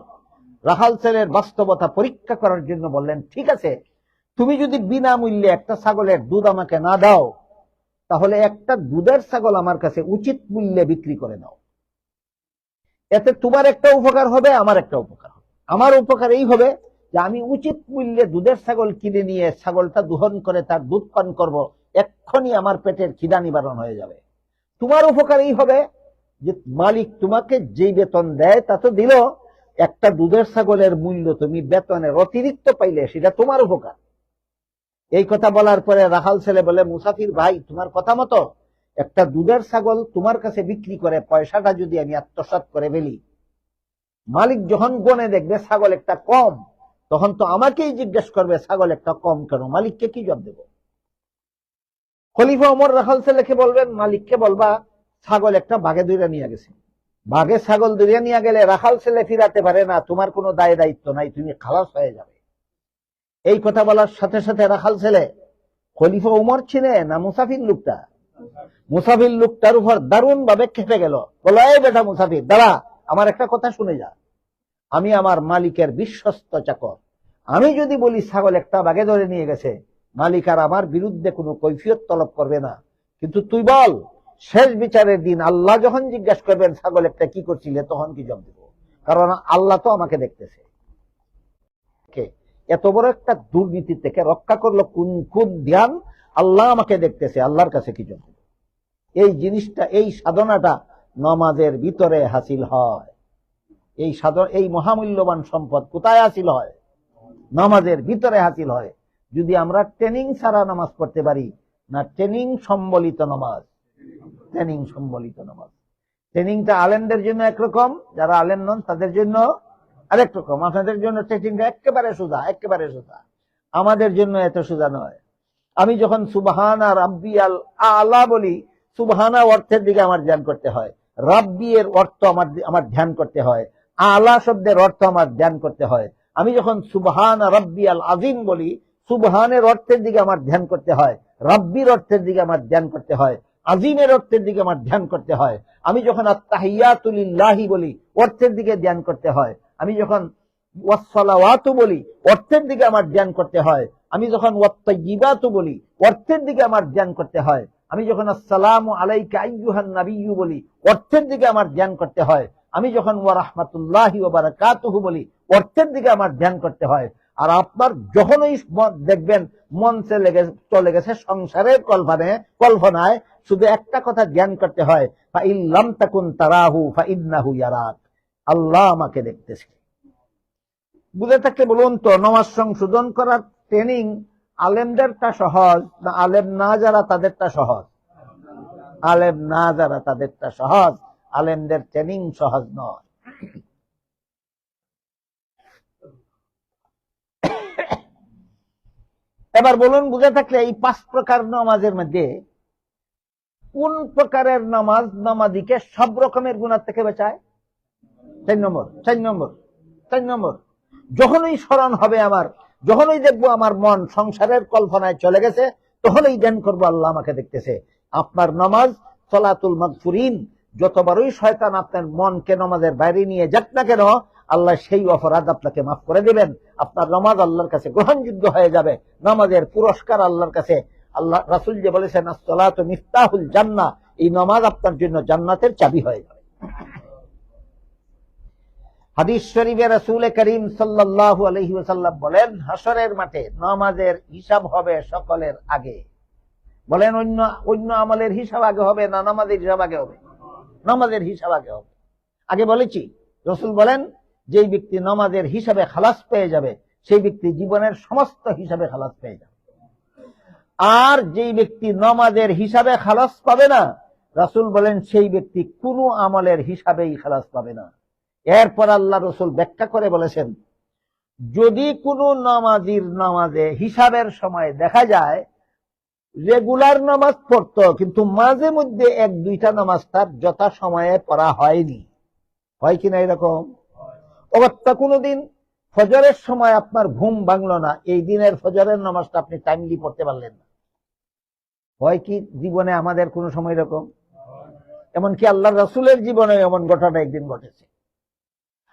রাখাল ছেলের বাস্তবতা পরীক্ষা করার জন্য বললেন, ঠিক আছে, তুমি যদি বিনামূল্যে একটা ছাগলের দুধ আমাকে না দাও, তাহলে একটা দুধের ছাগল আমার কাছে উচিত মূল্যে বিক্রি করে দাও। এতে তোমার একটা উপকার হবে, আমার একটা উপকার হবে। আমার উপকার এই হবে যে আমি উচিত মূল্যে দুধের ছাগল কিনে নিয়ে ছাগলটা দোহন করে তার দুধ পান করব, এক্ষুনি আমার পেটের খিদা নিবারণ হয়ে যাবে। তোমার উপকার এই হবে যে মালিক তোমাকে যেই বেতন দেয় তা তো দিল, একটা দুধের ছাগলের মূল্য তুমি বেতনের অতিরিক্ত পাইলে সেটা তোমার উপকার। এই কথা বলার পরে রাখাল ছেলে বলে, মুসাফির ভাই, তোমার কথা মতো একটা দুধের ছাগল তোমার কাছে বিক্রি করে পয়সাটা যদি আমি আত্মসাৎ করে ফেলি, মালিক যখন গনে দেখবে ছাগল একটা কম, তখন তো আমাকেই জিজ্ঞেস করবে ছাগল একটা কম কেন, মালিককে কি জবাব দেব? খলিফা ওমর রাখাল ছেলেকে বলবেন, মালিককে বলবা ছাগল একটা বাঘে দৌড়ে নিয়ে গেছে। বাঘে ছাগল দৌড়ে নিয়ে গেলে রাখাল ছেলে ফিরাতে পারে না, তোমার কোনো দায় দায়িত্ব নাই, তুমি খালাস হয়ে যাবে। এই কথা বলার সাথে সাথে রাখাল ছেলে খলিফা উমর চিনে না মুসাফির লোকটা? মুসাফির লোকটার উপর দারুণ ভাবে খেপে গেল, বলো এই বেটা মুসাফির দাঁড়া, আমার একটা কথা শুনে যা। আমি আমার মালিকের বিশ্বস্ত চাকর, আমি যদি বলি ছাগল একটা বাঘে ধরে নিয়ে গেছে, মালিক আর আমার বিরুদ্ধে কোনো কৈফিয়ত তলব করবে না। কিন্তু তুই বল, শেষ বিচারের দিন আল্লাহ যখন জিজ্ঞাসা করবেন ছাগল একটা কি করছিলে, তখন কি জবাব দেব? কারণ আল্লাহ তো আমাকে দেখতেছে। এত বড় একটা দুর্নীতি থেকে রক্ষা করলো কোন ধ্যান, আল্লাহ আমাকে দেখতেছে, আল্লাহর কাছে কি জবাব দেব? এই জিনিসটা, এই সাধনাটা নামাজের ভিতরে হাসিল হয়। এই মহামূল্যবান সম্পদ কোথায় হাসিল হয়? নামাজের ভিতরে হাসিল হয়। যদি আমরা ট্রেনিং ছাড়া নামাজ পড়তে পারি না, ট্রেনিং সম্বলিত নামাজ, ট্রেনিং সম্বলিত নামাজ। ট্রেনিংটা আলেমদের জন্য একরকম, যারা আলেম নন তাদের জন্য আরেক রকম। আপনাদের জন্য ট্রেনিংটা একেবারে সোজা, একেবারে সোজা, আমাদের জন্য এত সোজা নয়। আমি যখন সুবহানা রাব্বিয়াল আলা বলি, সুবহানা অর্থের দিকে আমার ধ্যান করতে হয়, রাব্বি এর অর্থ আমার ধ্যান করতে হয়, আলা শব্দের অর্থ আমার ধ্যান করতে হয়। আমি যখন সুবহানা রাব্বিয়াল আযীম বলি, সুবহানের অর্থের দিকে আমার ধ্যান করতে হয়, রাব্বির অর্থের দিকে আমার ধ্যান করতে হয়, আজিমের অর্থের দিকে আমার ধ্যান করতে হয়। আমি যখন আত-তাহিয়াতু লিল্লাহি বলি, অর্থের দিকে ধ্যান করতে হয়। আমি যখন ওয়াস-সালাওয়াতু বলি, অর্থের দিকে আমার ধ্যান করতে হয়। আমি যখন ওয়াত-তাইয়্যিবাতু বলি, অর্থের দিকে আমার ধ্যান করতে হয়। আমি যখন আসসালামু আলাইকা আইয়ুহান নাবিয়্যু বলি, অর্থের দিকে আমার ধ্যান করতে হয়। আমি যখন ওয়া রাহমাতুল্লাহি ওয়া বারাকাতুহু বলি, অর্থের দিকে আমার ধ্যান করতে হয়। আর আপনার যখনই দেখবেন মন চলে গেছে সংসারের কল্পনায়, শুধু একটা কথা ধ্যান করতে হয়, ফা ইল্লাম তাকুন তারাহু ফা ইন্নাহু ইয়ারাক, আল্লাহ আমাকে দেখতেছে। বুঝে থাকলে বলুন তো, নামাজ সংশোধন করার ট্রেনিং আলেমদেরটা সহজ না আলেম না যারা তাদেরটা সহজ? আলেম না যারা তাদেরটা সহজ, আলেমদের ট্রেনিং সহজ নয়। এবার বলুন, বুঝে থাকলে এই 5 প্রকার নামাজের মধ্যে কোন প্রকারের নামাজ নামাজিকে সব রকমের গুনাহ থেকে বাঁচায়? 4 নম্বর, যখনই স্মরণ হবে আমার, যখনই দেখবো আমার মন সংসারের কল্পনায় চলে গেছে, তখনই ধ্যান করবো আল্লাহ আমাকে দেখতেছে। আপনার নামাজ সলাতুল মাগফুরিন, যতবারই শয়তান আপনার মনকে নামাজের বাইরে নিয়ে যাক না কেন, আল্লাহ সেই অপরাধ আপনাকে মাফ করে দিবেন। আপনার নামাজ আল্লাহর কাছে গ্রহণযোগ্য হয়ে যাবে। নামাজের পুরস্কার আল্লাহর কাছে, আল্লাহ রাসূল যে বলেছেন আস-সালাতু মিফতাহুল জান্নাহ, এই নামাজ আপনার জন্য জান্নাতের চাবি হয়ে যাবে। হাদিস শরীফে রাসূল করিম সাল্লাল্লাহু আলাইহি ওয়াসাল্লাম বলেন, হাসরের মাঠে নামাজের হিসাব হবে সকলের আগে। বলেন, অন্য আমলের হিসাব আগে হবে না নামাজের হিসাব আগে হবে? নামাজের হিসাব আগে হবে। আগে বলেছি, রাসূল বলেন, যেই ব্যক্তি নামাজের হিসাবে খালাস পেয়ে যাবে, সেই ব্যক্তি জীবনের সমস্ত হিসাবে খালাস পেয়ে যাবে। আর যেই ব্যক্তি নামাজের হিসাবে খালাস পাবে না, রাসূল বলেন সেই ব্যক্তি কোনো আমলের হিসাবেই খালাস পাবে না। এরপর আল্লাহ রাসূল ব্যাখ্যা করে বলেছেন, যদি কোনো নামাজির নামাজে হিসাবের সময় দেখা যায় রেগুলার নামাজ পড়তো, কিন্তু মাঝে মধ্যে 1-2টা নামাজ তার যথা সময়ে পড়া হয়নি, হয় কিনা এরকম? অবস্থা কোনোদিন ফজরের সময় আপনার ঘুম ভাঙলো না, এই দিনের ফজরের নামাজটা আপনি টাইমলি পড়তে পারলেন না, হয় কি জীবনে আমাদের কোন সময় এরকম? এমনকি আল্লাহর রাসূলের জীবনে এমন ঘটনা একদিন ঘটেছে।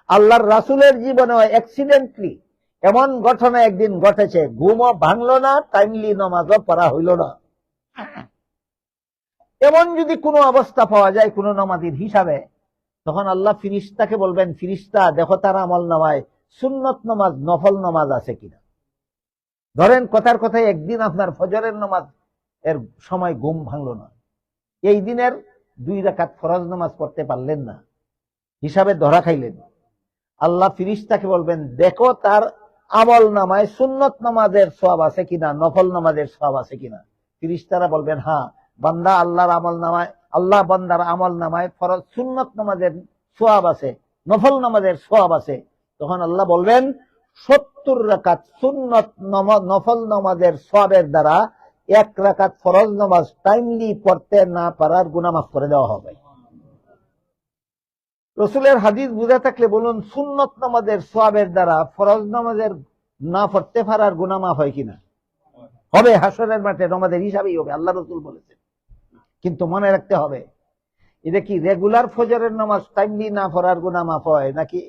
আল্লাহর রাসূলের জীবনে অ্যাক্সিডেন্টলি এমন ঘটনা একদিন ঘটেছে, ঘুমও ভাঙলো না, টাইমলি নামাজও পড়া হইল না। এমন যদি কোনো অবস্থা পাওয়া যায় কোনো নামাজের হিসাবে, তখন আল্লাহ ফিরিস্তাকে বলবেন, ফিরিস্তা দেখো তার আমল নামায় সুন্নত নামাজ নফল নামাজ আছে কিনা। ধরেন কথার কথায় একদিন আপনার ফজরের নামাজ এর সময় ঘুম ভাঙলো না, এই দিনের 2 রাকাত ফরজ নামাজ পড়তে পারলেন না, হিসাবে ধরা খাইলেন। আল্লাহ ফিরিস্তাকে বলবেন, দেখো তার আমল নামায় সুন্নত নামাজের সওয়াব আছে কিনা, নফল নামাজের সওয়াব আছে কিনা। ফিরিস্তারা বলবেন, হ্যাঁ বান্দা আল্লাহর আমল নামায়, আল্লাহ বান্দার আমল নামায় ফরজ সুন্নত নামাজের সওয়াব আছে, নফল নামাজের সওয়াব আছে। তখন আল্লাহ বলবেন, 70 রাকাত সুন্নত নফল নামাজের সওয়াবের দ্বারা 1 রাকাত ফরজ নামাজ টাইমলি পড়তে না পারার গুনাহ মাফ করে দেওয়া হবে। রাসূলের হাদিস বুঝে থাকলে বলুন, সুন্নত নামাজের সওয়াবের দ্বারা ফরজ নামাজের না পড়তে পারার গুনাহ মাফ হয় কিনা? হবে। হাসরের মাঠে নামাজের হিসাবেই হবে, আল্লাহ রাসূল বলেছেন। কিন্তু মনে রাখতে হবে, এটা কি রেগুলার ফজরের নামাজ টাইমলি না পড়ার গুনাহ মাফ হয় নাকি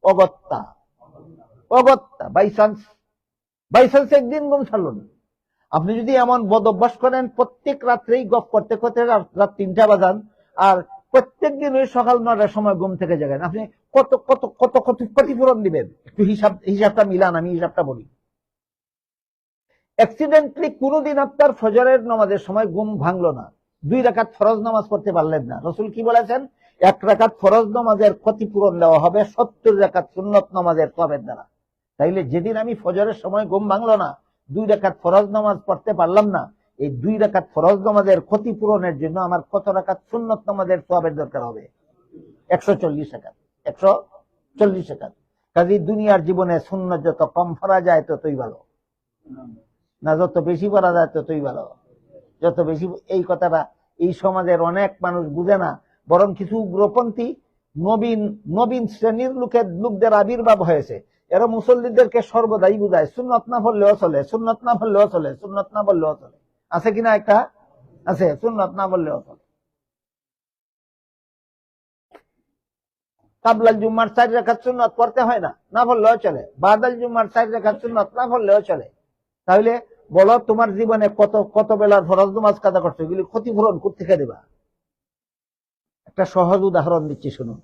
অগত্যা? অগত্যা বাই চান্স একদিন ঘুম ছাড়ল না। আপনি যদি এমন বদ অভ্যাস করেন প্রত্যেক রাত্রেই গপ করতে করতে রাত 3টা বাজান, আর প্রত্যেক দিন ওই সকাল 9টার সময় ঘুম থেকে জাগেন, আপনি কত কত কত কত ক্ষতিপূরণ দিবেন? একটু হিসাবটা মিলান, আমি হিসাবটা বলি। অ্যাক্সিডেন্টলি কোনোদিন আপনার ফজরের নামাজের সময় ঘুম ভাঙলো না, 2 রাকাত ফরজ নামাজ পড়তে পারলেন না, রাসূল কি বলেছেন? 1 রাকাত ফরজ নামাজের ক্ষতিপূরণ দেওয়া হবে 70 রাকাত সুন্নত নামাজের সওয়াবের দ্বারা। তাইলে যেদিন আমি ফজরের সময় ঘুম ভাঙলো না, 2 রাকাত ফরজ নামাজ পড়তে পারলাম না, এই 2 রাকাত ফরজ নামাজের ক্ষতিপূরণের জন্য আমার কত রাকাত সুন্নত নামাজের সওয়াবের দরকার হবে? 140 রাকাত। 140 রাকাত। কাজেই দুনিয়ার জীবনে সুন্নত যত কম পড়া যায় ততই ভালো, না যত বেশি পড়া যায় ততই ভালো। যত বেশি, এই কথাটা এই সমাজের অনেক মানুষ বুঝে না, বরং কিছু উগ্রপন্থী নবীন শ্রেণীর লোকদের আবির্ভাব হয়েছে। এরা মুসল্লিদেরকে সর্বদাই বুঝায় সুন্নত না পড়লেও চলে, সুন্নত না পড়লেও চলে, সুন্নত না পড়লেও চলে। আছে কিনা একটা? আছে, সুন্নত না পড়লেও চলে। কাবলাল জুম্মার 4 রাকাত সুন্নত পড়তে হয় না, না পড়লেও চলে। বাদাল জুম্মার 4 রাকাত সুন্নত না পড়লেও চলে। তাহলে বলো, তোমার জীবনে কত বেলার ফরজ নামাজ কাজা করছো, এগুলি ক্ষতিপূরণ কোত্থেকে দেবা? একটা সহজ উদাহরণ দিচ্ছি, শুনুন।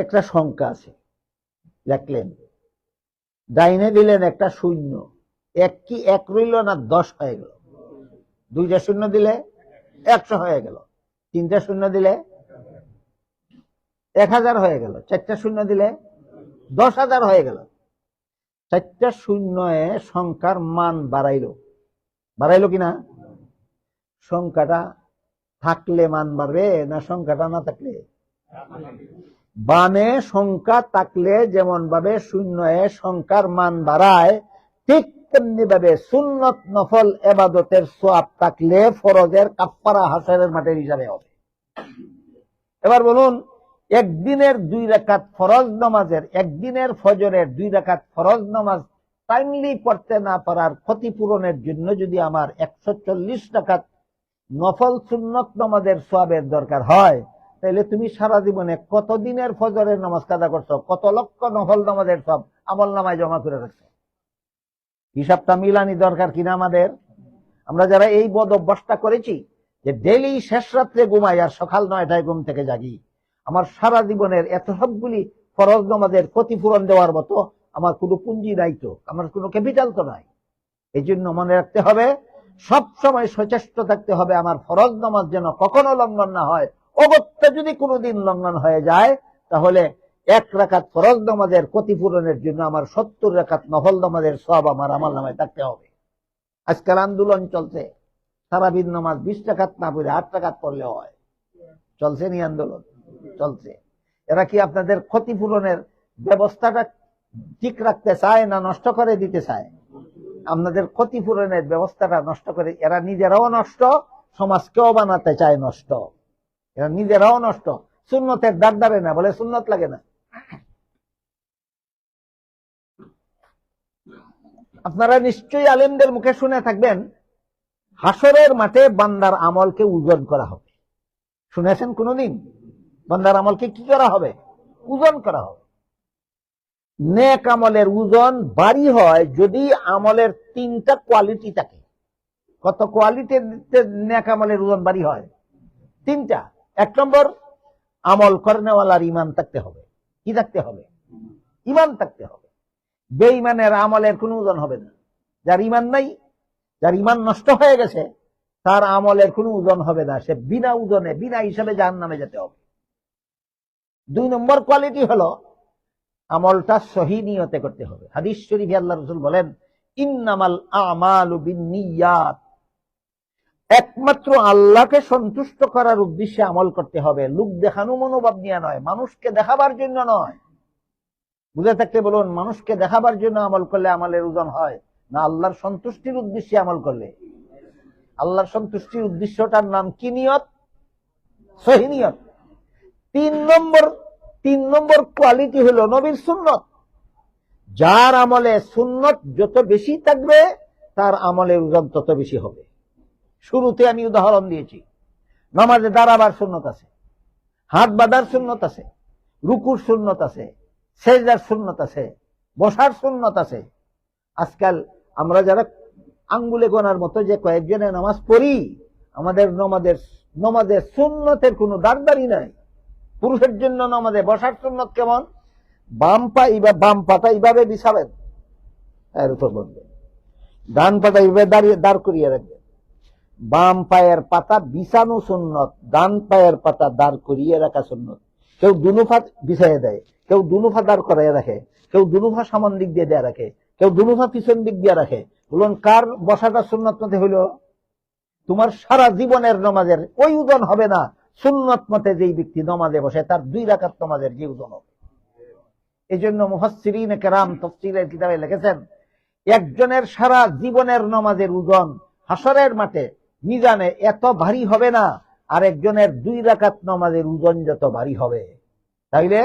একটা সংখ্যা আছে, লিখলেন, ডাইনে দিলেন একটা শূন্য, এক কি এক রইল না 10 হয়ে গেল? 2টা শূন্য দিলে 100 হয়ে গেল, 3টা শূন্য দিলে 1000 হয়ে গেল, 4টা শূন্য দিলে 10,000 হয়ে গেল। 4টা শূন্যে সংখ্যার মান বাড়াইলো কিনা? সংখ্যাটা থাকলে মান বাড়বে না সংখ্যাটা না থাকলে? বামে সংখ্যা থাকলে যেমন ভাবে শূন্যে সংখ্যার মান বাড়ায়, ঠিক তেমনি ভাবে সুন্নত নফল ইবাদতের সওয়াব থাকলে ফরজের কাফারা হাসরের মাঠের হিসাবে হবে। এবার বলুন, একদিনের 2 রাকাত ফরজ নামাজের, একদিনের ফজরের 2 রাকাত ফরজ নামাজ টাইমলি পড়তে না পারার ক্ষতিপূরণের জন্য যদি আমার 140 রাকাত নফল সুন্নত নামাজের সওয়াবের দরকার হয়, তাহলে তুমি সারা জীবনে কত দিনের ফজরের নামাজ কাজা করছো, কত লক্ষ নফল নামাজের সব আমল নামায় জমা করে রাখছো? হিসাবটা মিলানি দরকার কিনা আমাদের? আমরা যারা এই বদ অভ্যাসটা করেছি যে ডেইলি শেষ রাত্রে ঘুমাই আর সকাল 9টায় ঘুম থেকে জাগি, আমার সারা জীবনের এত সবগুলি ফরজ নামাজের ক্ষতিপূরণ দেওয়ার মতো আমার কোনো পুঁজি নাই, তো আমার কোনো ক্যাপিটাল তো নাই। এই জন্য মনে রাখতে হবে, সব সময় সচেষ্ট থাকতে হবে আমার ফরজ নামাজ যেন কখনো লঙ্ঘন না হয়। অগত্যা যদি কোনোদিন লঙ্ঘন হয়ে যায়, তাহলে 1 রাকাত ফরজ নামাজের ক্ষতিপূরণের জন্য আমার 70 রাকাত নফল নামাজের সওয়াব আমার আমল নামায় থাকতে হবে। আজকাল আন্দোলন চলছে, তারাবির নামাজ 20 রাকাত না পড়ে 8 রাকাত পড়লে হয়। চলছে নি আন্দোলন? চলছে। এরা কি আপনাদের ক্ষতিপূরণের ব্যবস্থাটা ঠিক রাখতে চায় না নষ্ট করে দিতে চায়? আপনাদের ক্ষতিপূরণের ব্যবস্থাটা নষ্ট করে এরা নিজেরাও নষ্ট, সমাজকেও বানাতে চায় নষ্ট। এরা নিজেরাও নষ্ট, সুন্নতের দাঁড় দাঁড়ে না, বলে সুন্নত লাগে না। আপনারা নিশ্চয়ই আলেমদের মুখে শুনে থাকবেন, হাসরের মাঠে বান্দার আমলকে ওজন করা হবে। শুনেছেন কোনদিন? বান্দার আমলকে কি করা হবে? ওজন করা হবে। নেক আমলের ওজন ভারী হয় যদি আমলের 3টা কোয়ালিটি থাকে। কত কোয়ালিটিতে নেক আমলের ওজন ভারী হয়? 3টা। 1 নম্বর, আমল করনেওয়ালার ঈমান থাকতে হবে। কি থাকতে হবে? ঈমান থাকতে হবে। বেঈমানের আমলের কোনো ওজন হবে না। যার ঈমান নাই, যার ঈমান নষ্ট হয়ে গেছে, তার আমলের কোনো ওজন হবে না। সে বিনা ওজনে, বিনা হিসাবে জাহান্নামে যেতে হবে। 2 নম্বর কোয়ালিটি হলো আমলটা সহি নিয়তে করতে হবে। হাদিস শরীফে আল্লাহ রাসূল বলেন, ইন্নামাল আমালু বিন্নিয়াত, একমাত্র আল্লাহকে সন্তুষ্ট করার উদ্দেশ্যে আমল করতে হবে, লোক দেখানো মনোভাব নিয়ে নয়, মানুষকে দেখাবার জন্য নয়। বুঝে থাকলে বলুন, মানুষকে দেখাবার জন্য আমল করলে আমলের ওজন হয় না আল্লাহর সন্তুষ্টির উদ্দেশ্যে আমল করলে? আল্লাহর সন্তুষ্টির উদ্দেশ্যটার নাম কি? নিয়ত, সহি নিয়ত। তিন নম্বর কোয়ালিটি হলো নবীর সুন্নত। যার আমলে সুন্নত যত বেশি থাকবে তার আমলের ওজন তত বেশি হবে। শুরুতে আমি উদাহরণ দিয়েছি, নামাজে দাঁড়াবার সুন্নত আছে, হাত বাঁধার সুন্নত আছে, রুকুর সুন্নত আছে, সেজদার সুন্নত আছে, বসার সুন্নত আছে। আজকাল আমরা যারা আঙ্গুলে গোনার মতো যে কয়েকজনে নামাজ পড়ি, আমাদের নমাজের সুন্নতের কোনো দাঁড়দারি নাই। পুরুষের জন্য নামাজে বসার সুন্নত কেমন? বাম পাটা এইভাবে বিছাবেন, এর উপর বলবেন, ডান পাটা এইভাবে দাঁড় করিয়ে রাখবেন। বাম পায়ের পাতা বিছানো সুন্নত, ডান পায়ের পাতা দাঁড় করিয়ে রাখা সুন্নত। কেউ দুনুফা বিছাইয়ে দেয়, কেউ দুনুফা দাঁড় করাইয়া রাখে, কেউ দুনুফা সামন দিক দিয়ে দেয়া রাখে, কেউ দুনুফা পিছন দিক দিয়ে রাখে। বলুন, কার বসাটা সুন্নত মতে হইল? তোমার সারা জীবনের নামাজের ওই ওজন হবে না সুন্নত মতে যেই ব্যক্তি নামাজে বসে তার 2 রাকাত নামাজের যে ওজন হবে। এই জন্য মুফাসসিরিনে কেরাম তাফসীরের কিতাবে লিখেছেন, একজনের সারা জীবনের নামাজের ওজন হাসরের মাঠে মিজানে এত ভারী হবে না আর একজনের 2 রাকাত নামাজের ওজন যত ভারী হবে। তাইলে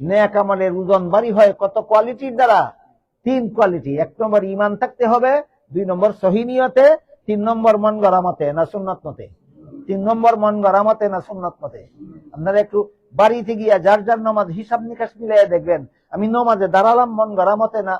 নেক আমলের ওজন ভারী হয় কত কোয়ালিটির দ্বারা? 3 কোয়ালিটি। 1 নম্বর ঈমান থাকতে হবে, 2 নম্বর সহি নিয়তে, 3 নম্বর মন গড়া মতে না সুন্নাত মতে। 3 নম্বর মন গড়া মতে না সুন্নাত মতে। আপনারা একটু বাড়িতে গিয়া যার যার নামাজ হিসাব নিকাশ মিলাইয়া দেখবেন, আমি নামাজে দাঁড়ালাম মন গড়া মতে না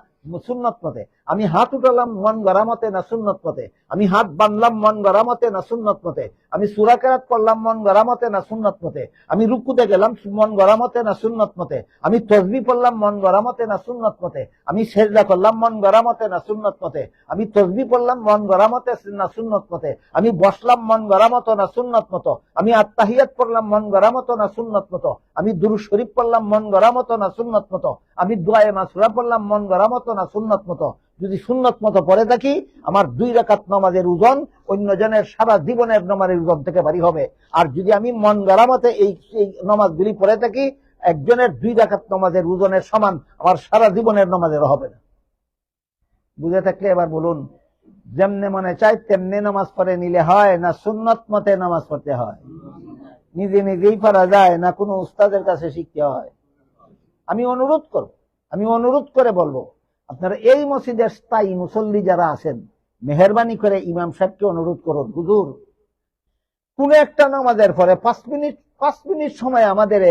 সুন্নত মতে, আমি হাত উঠালাম মন গড়া মতে না সুন্নত মতে, আমি হাত বাঁধলাম মন গড়া মতে না সুন্নত মতে, আমি সূরা কেরাত করলাম মন গড়া মতে না সুন্নত মতে, আমি রুকুতে গেলাম মন গড়া মতে না সুন্নত মতে, আমি তাসবিহ পড়লাম মন গড়া মতে না সুন্নত মতে, আমি সেজদা করলাম মন গড়া মতে না সুন্নত মতে, আমি তাসবিহ পড়লাম মন গড়া মতে না সুন্নত মতে, আমি বসলাম মন গড়া মতো না সুন্নত মতো, আমি আত্তাহিয়াত পড়লাম মন গড়া মতো না সুন্নত মতো, আমি দুরূদ শরীফ পড়লাম মন গড়া মতো না সুন্নত মতো, আমি দুআয়ে মাসুরা পড়লাম মন গড়া মতো না সুন্নত মতো। যদি সুন্নত মতো পড়ে থাকি, আমার 2 রাকাত নামাজের ওজন অন্যজনের সারা জীবনের নামাজের ওজন থেকে ভারী হবে। আর যদি আমি মন গড়া মতে এই নামাজগুলি পড়ে থাকি, একজনের 2 রাকাত নামাজের ওজনের সমান আমার সারা জীবনের নামাজের হবে না। বুঝে থাকলে এবার বলুন, যেমনে মনে চাই তেমনি নামাজ পড়ে নিলে হয় না সুন্নত মতে নামাজ পড়তে হয়? নিজে নিজেই পারা যায় না কোনো উস্তাদের কাছে শিখতে হয়? আমি অনুরোধ করে বলবো, আপনারা এই মসজিদের স্থায়ী মুসল্লি যারা আছেন, মেহেরবানি করে ইমাম সাহেবকে অনুরোধ করুন, হুজুর কোন একটা নামাজের পরে 5 মিনিট সময় আমাদের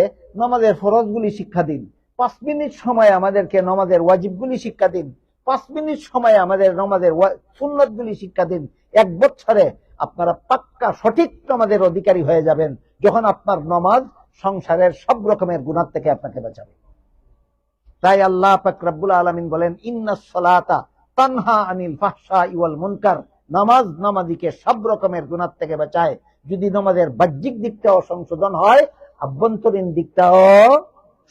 নামাজের ফরজগুলি শিক্ষা দিন, 5 মিনিট সময় আমাদেরকে নামাজের ওয়াজিবগুলি শিক্ষা দিন, 5 মিনিট সময় আমাদের নামাজের সুন্নতগুলি শিক্ষা দিন। 1 বছরে আপনারা পাক্কা সঠিক নামাজের অধিকারী হয়ে যাবেন, যখন আপনার নামাজ সংসারের সব রকমের গুনাহ থেকে আপনাকে বাঁচাবে। তাই আল্লাহ পাক রব্বুল আলামিন বলেন, ইন্নাস সালাতা তানহা আনিল ফাহশাই ওয়াল মুনকার। নামাজীকে সব রকমের গুনাহ থেকে বাঁচায়। যদি নামাজের বাহ্যিক দিকটাও সংশোধন হয়, আভ্যন্তরীণ দিকটাও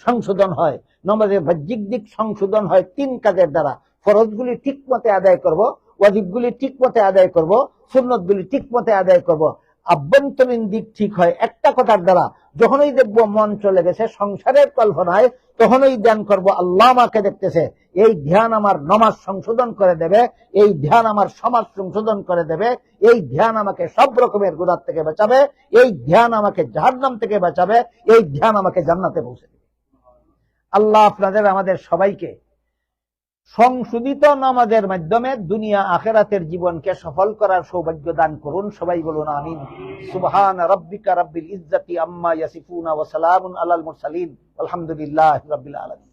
সংশোধন হয়। নামাজের বাহ্যিক দিক সংশোধন হয় 3 কাজের দ্বারা। ফরজগুলি ঠিক মতে আদায় করব, ওয়াজিবগুলি ঠিক মতে আদায় করব, সুন্নতগুলি ঠিক মতে আদায় করব। আভ্যন্তরীণ দিক ঠিক হয় একটা কথার দ্বারা, যখনই দেখবো মন চলে গেছে সংসারের কল্পনায়, তখনই ধ্যান করব আল্লাহ আমাকে দেখতেছে। এই ধ্যান আমার নামাজ সংশোধন করে দেবে, এই ধ্যান আমার সমাজ সংশোধন করে দেবে, এই ধ্যান আমাকে সব রকমের গুনাহ থেকে বাঁচাবে, এই ধ্যান আমাকে জাহান্নাম থেকে বাঁচাবে, এই ধ্যান আমাকে জান্নাতে পৌঁছে দেবে। আল্লাহ আপনাদের আমাদের সবাইকে সংশোধিত নামাজের মাধ্যমে দুনিয়া আখিরাতের জীবনকে সফল করার সৌভাগ্য দান করুন। সবাই বলুন আমিন। সুবহান রাব্বিকা রাব্বিল ইজ্জাতি আম্মা ইয়াসিফুন ওয়া সালামুন আলাল মুরসালিন আলহামদুলিল্লাহি রাব্বিল আলামিন।